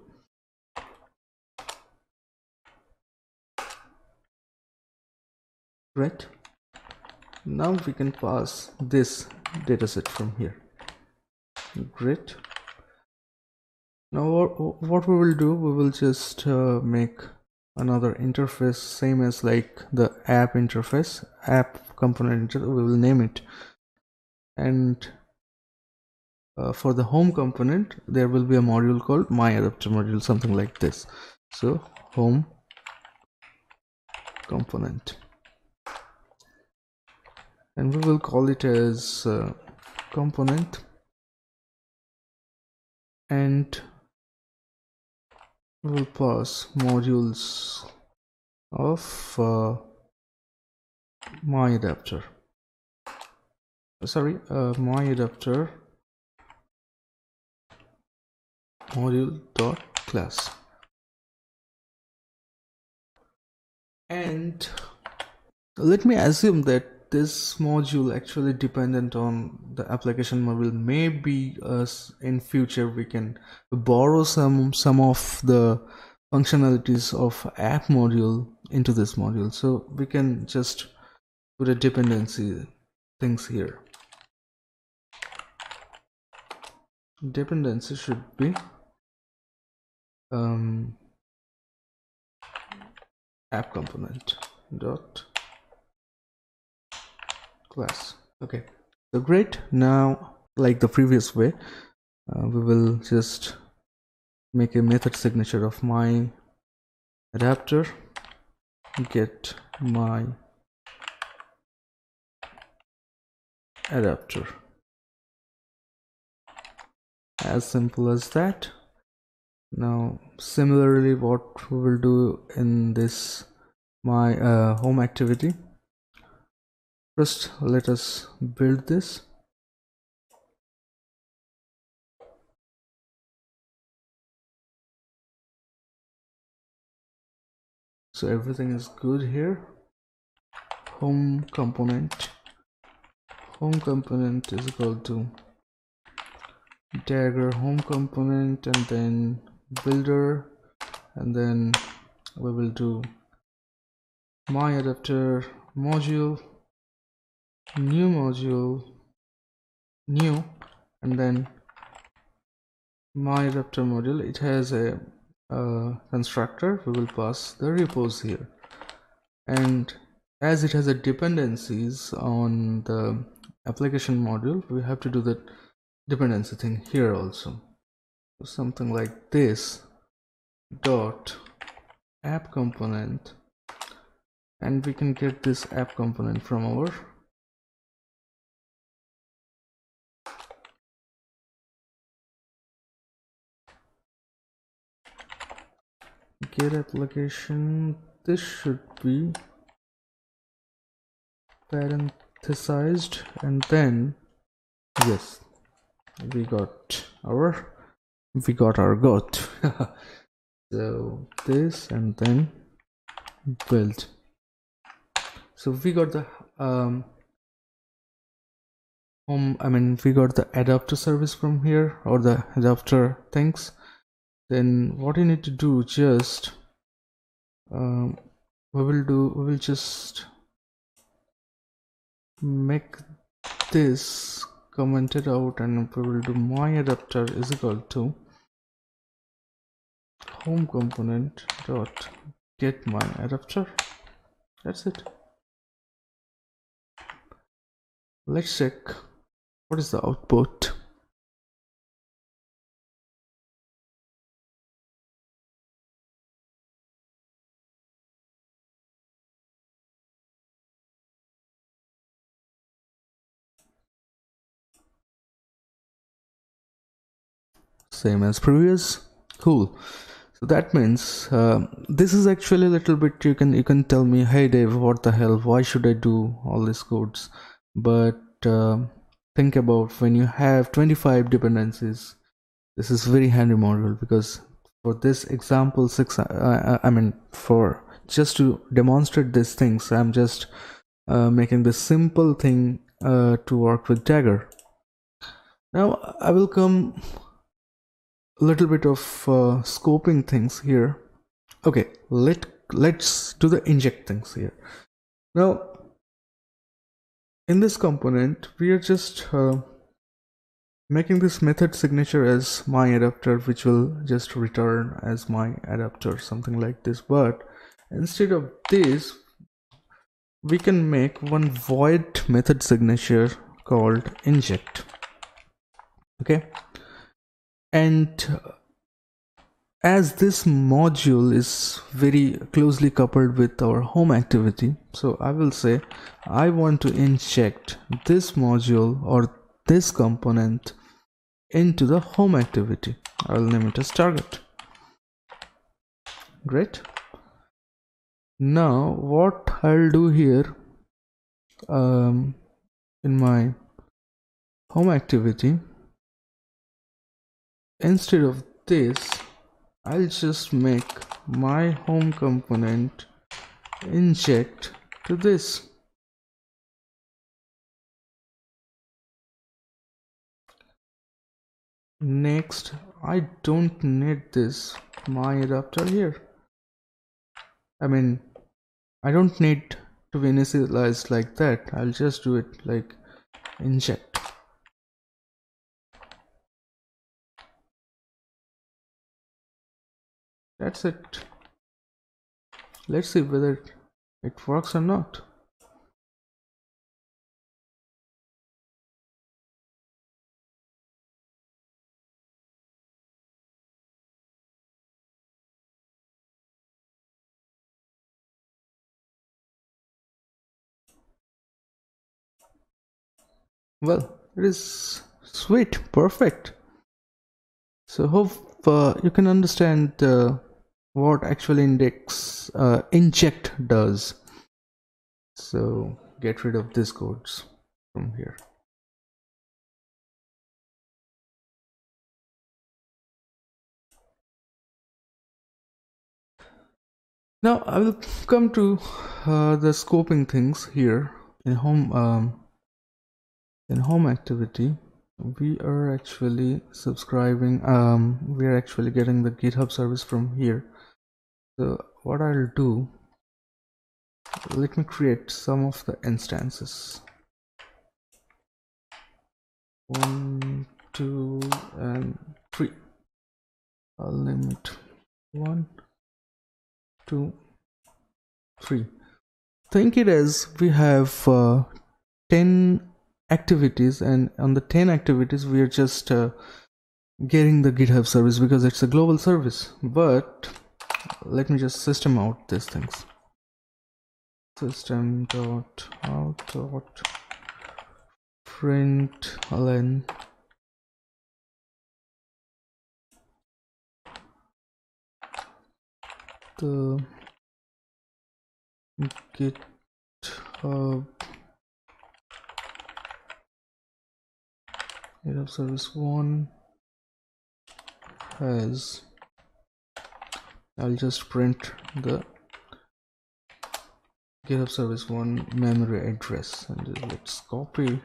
Right, now we can pass this dataset from here. Great. Now what we will do, we will just make another interface, same as like the app interface, app component interface. We will name it, and for the home component there will be a module called my adapter module, something like this. So home component, and we will call it as component, and we will pass modules of my adapter, my adapter module dot class. And let me assume that this module actually dependent on the application module. Maybe in future we can borrow some of the functionalities of app module into this module. So we can just put a dependency things here. Dependency should be app component dot class. Okay, so great. Now, like the previous way, we will just make a method signature of my adapter, get my adapter. As simple as that. Now similarly, what we will do in this my home activity, first let us build this. So everything is good here. Home component is equal to Dagger home component, and then builder, and then we will do my adapter module, new, and then my adapter module. It has a constructor. We will pass the repos here, and as it has a dependencies on the application module, we have to do the dependency thing here also. So something like this, dot app component, and we can get this app component from our get application. This should be parenthesized, and then yes, we got our goat. So this, and then build. So we got the we got the adapter service from here, or the adapter things. Then what you need to do, just we will just make this commented out, and we will do my adapter is equal to home component dot get my adapter. That's it. Let's check what is the output. Same as previous. Cool. So that means this is actually a little bit, you can tell me, hey Dave, what the hell, why should I do all these codes? But think about when you have 25 dependencies, this is very handy module, because for this example 6 for just to demonstrate these things, I'm just making this simple thing to work with Dagger. Now I will come a little bit of scoping things here. Okay, let's do the inject things here. Now in this component we are just making this method signature as my adapter, which will just return as my adapter, something like this. But instead of this, we can make one void method signature called inject. Okay, and as this module is very closely coupled with our home activity, so I will say I want to inject this module or this component into the home activity. I'll name it as target. Great. Now what I'll do here, in my home activity, instead of this, I'll just make my home component inject to this. Next, I don't need this my adapter here. I don't need to be initialized like that. I'll just do it like inject. That's it. Let's see whether it works or not. Well, it is sweet, perfect. So hope you can understand what actually inject does. So get rid of these codes from here. Now I will come to the scoping things here in home activity. We are actually subscribing, we are actually getting the GitHub service from here. So what I'll do, let me create some of the instances. 1, 2, and 3. I'll name it 1, 2, 3. Think it as we have 10 activities, and on the 10 activities we are just getting the GitHub service because it's a global service. But let me just system out these things. system.out.println the GitHub service 1 has, I'll just print the GitHub service 1 memory address, and let's copy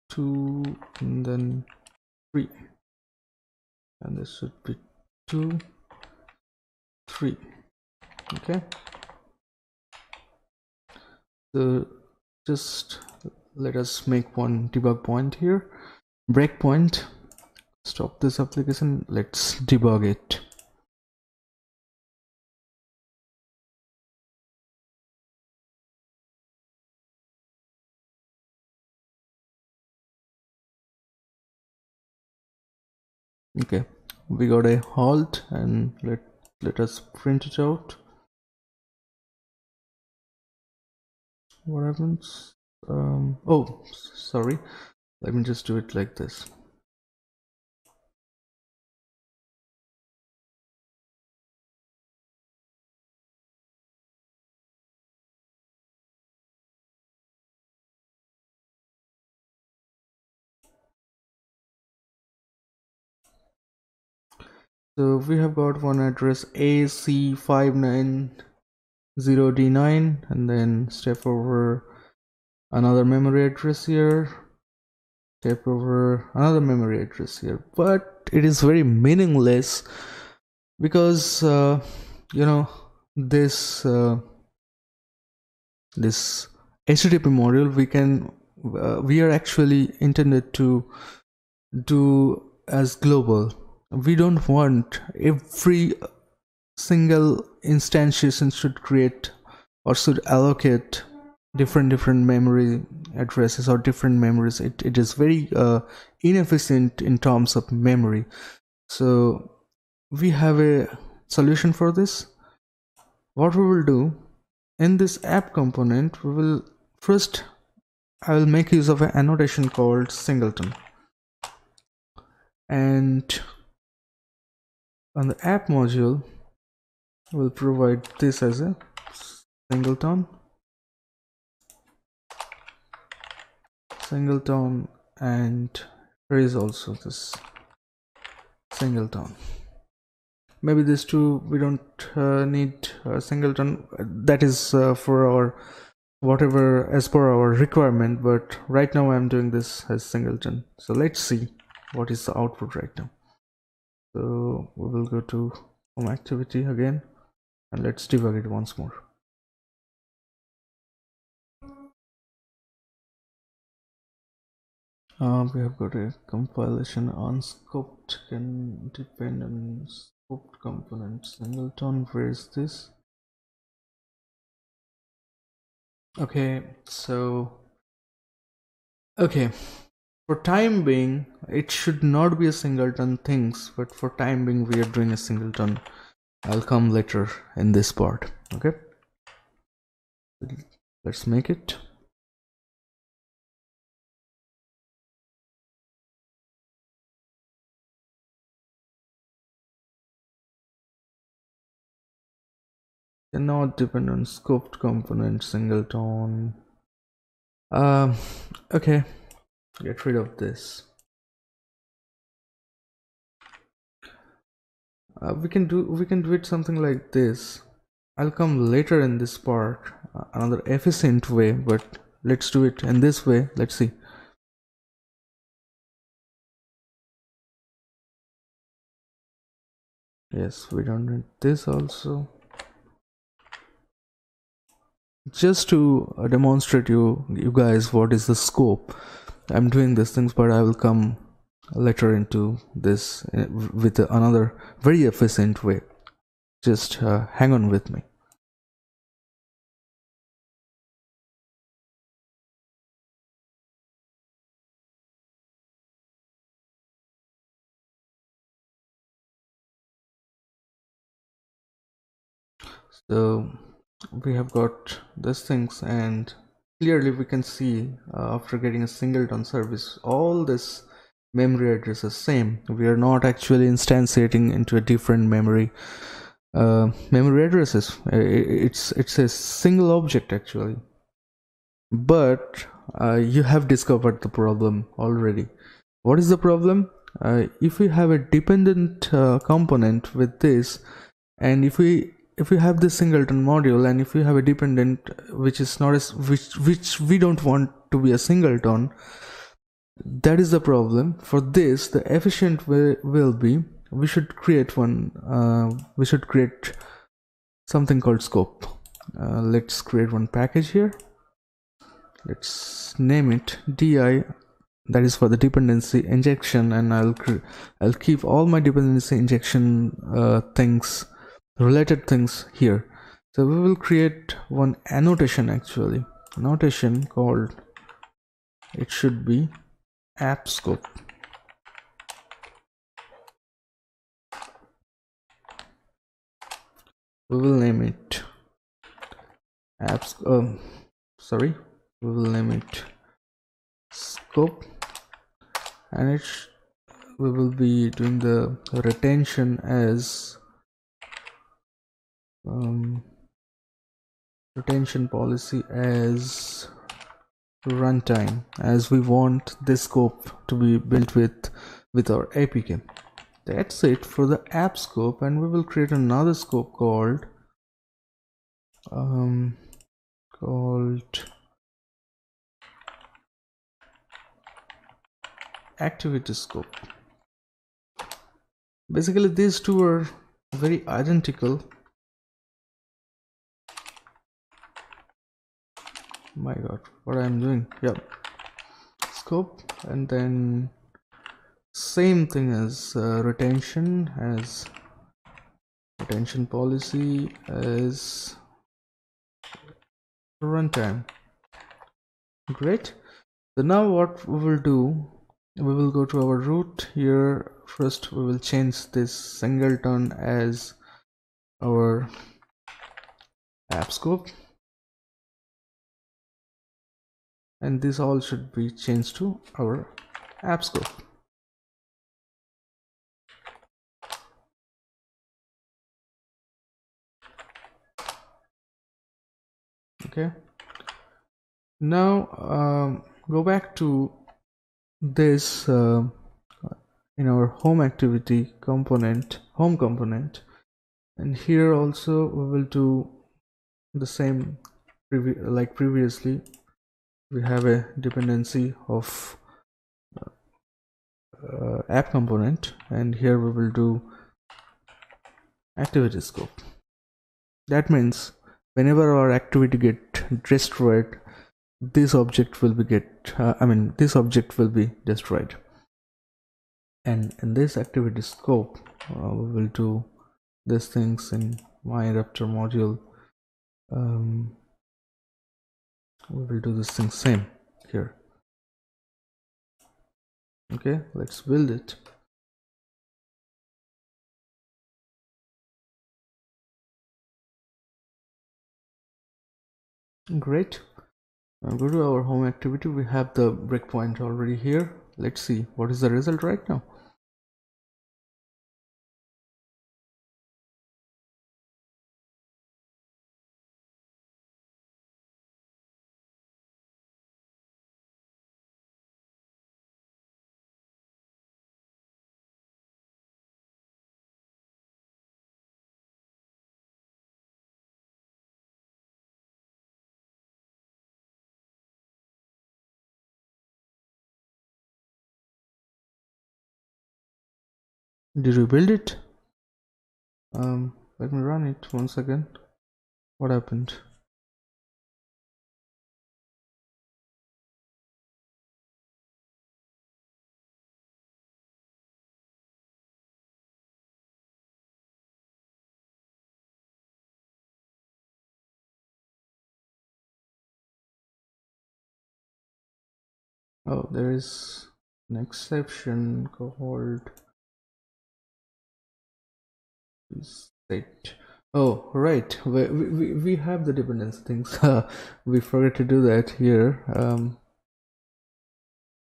2 and then 3, and this should be 2 3. Okay, so just let us make one debug point here, breakpoint. Stop this application, let's debug it. Okay, we got a halt, and let us print it out. What happens? Oh, sorry, let me just do it like this. So we have got one address AC590D9, and then step over another memory address here, step over another memory address here, but it is very meaningless because you know, this HTTP module we are actually intended to do as global. We don't want every single instantiation should create or should allocate different memory addresses or different memories. It is very inefficient in terms of memory. So we have a solution for this. What we will do in this app component, we will first, I will make use of an annotation called singleton, and on the app module we'll provide this as a singleton, and here is also this singleton. Maybe these two we don't need singleton, that is for our whatever as per our requirement, but right now I'm doing this as singleton. So let's see what is the output right now. So we will go to home activity again, and let's debug it once more. We have got a compilation unscoped can depend on scoped component singleton. Where is this? Okay, so okay, for time being it should not be a singleton things, but for time being we are doing a singleton. I'll come later in this part. Okay, let's make it. Cannot depend on scoped component singleton. Okay, get rid of this. We can do it something like this. I'll come later in this part, another efficient way, but let's do it in this way. Let's see. Yes, we don't need this also. Just to demonstrate you guys what is the scope, I'm doing these things, but I will come later into this with another very efficient way. Just hang on with me. So we have got these things, and clearly we can see after getting a singleton service, all this memory address is same. We are not actually instantiating into a different memory addresses. It's a single object actually. But you have discovered the problem already. What is the problem? If we have a dependent component with this, and if we have this singleton module, and if we have a dependent which is not as which we don't want to be a singleton, that is the problem. For this, the efficient way will be, we should create something called scope. Let's create one package here. Let's name it di, that is for the dependency injection, and I'll keep all my dependency injection related things here. So we will create one annotation, actually annotation called, it should be app scope. We will name it apps we will name it scope, and we will be doing the retention as retention policy as runtime, as we want this scope to be built with our APK. That's it for the app scope, and we will create another scope called activity scope. Basically these two are very identical. My god, what I'm doing. Yep, scope, and then same thing as retention policy as runtime. Great. So now what we will do, we will go to our root here. First we will change this singleton as our app scope, and this all should be changed to our app scope. Okay, now go back to this in our home activity component, home component, and here also we will do the same like previously. We have a dependency of app component, and here we will do activity scope. That means whenever our activity get destroyed, this object will be this object will be destroyed. And in this activity scope, we will do these things in my adapter module. We will do this thing same here. Okay, let's build it. Great. Now go to our home activity. We have the breakpoint already here. Let's see what is the result right now. Did you build it? Let me run it once again. What happened? Oh, there is an exception called state. Oh, right. We have the dependency things. We forgot to do that here.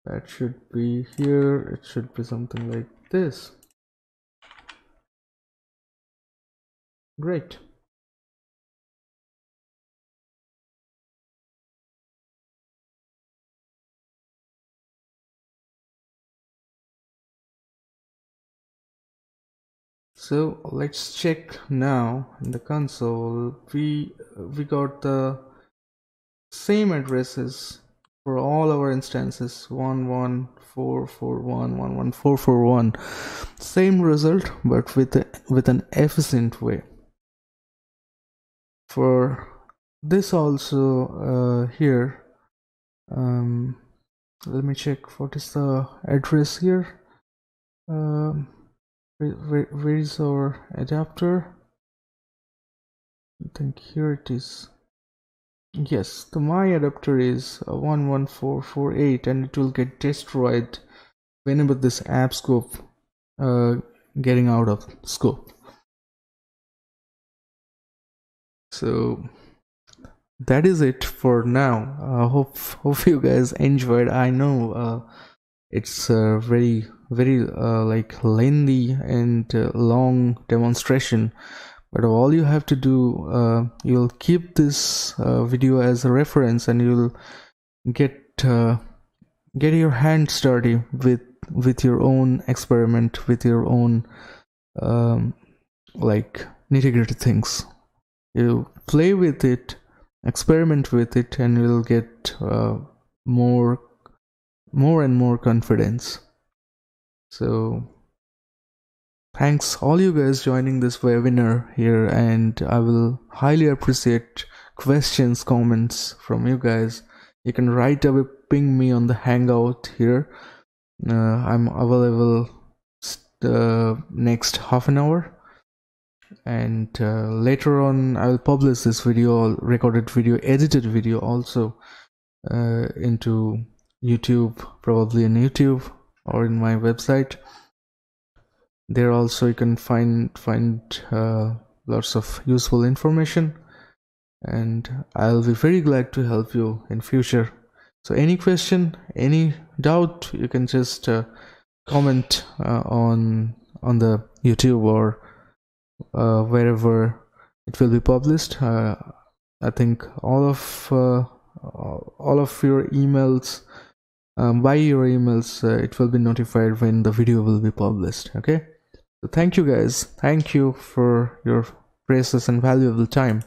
That should be here. It should be something like this. Great. So let's check now in the console. We got the same addresses for all our instances, 11441 same result, but with an efficient way. For this also here, let me check what is the address here. Where is our adapter? I think here it is. Yes, the my adapter is 11448, and it will get destroyed whenever this app scope getting out of scope. So that is it for now. Hope you guys enjoyed. I know it's a very like lengthy and long demonstration, but all you have to do, you'll keep this video as a reference, and you'll get your hands dirty with your own experiment, with your own like nitty-gritty things. You play with it, experiment with it, and you'll get more and more confidence. So thanks all you guys joining this webinar here, and I will highly appreciate questions, comments from you guys. You can right away ping me on the hangout here. I'm available next half an hour, and later on I will publish this video, recorded video, edited video also into YouTube, probably in YouTube or in my website. There also you can find lots of useful information, and I'll be very glad to help you in future. So any question, any doubt, you can just comment on the YouTube or wherever it will be published. I think all of your emails, by your emails, it will be notified when the video will be published. Okay, so thank you guys, thank you for your precious and valuable time.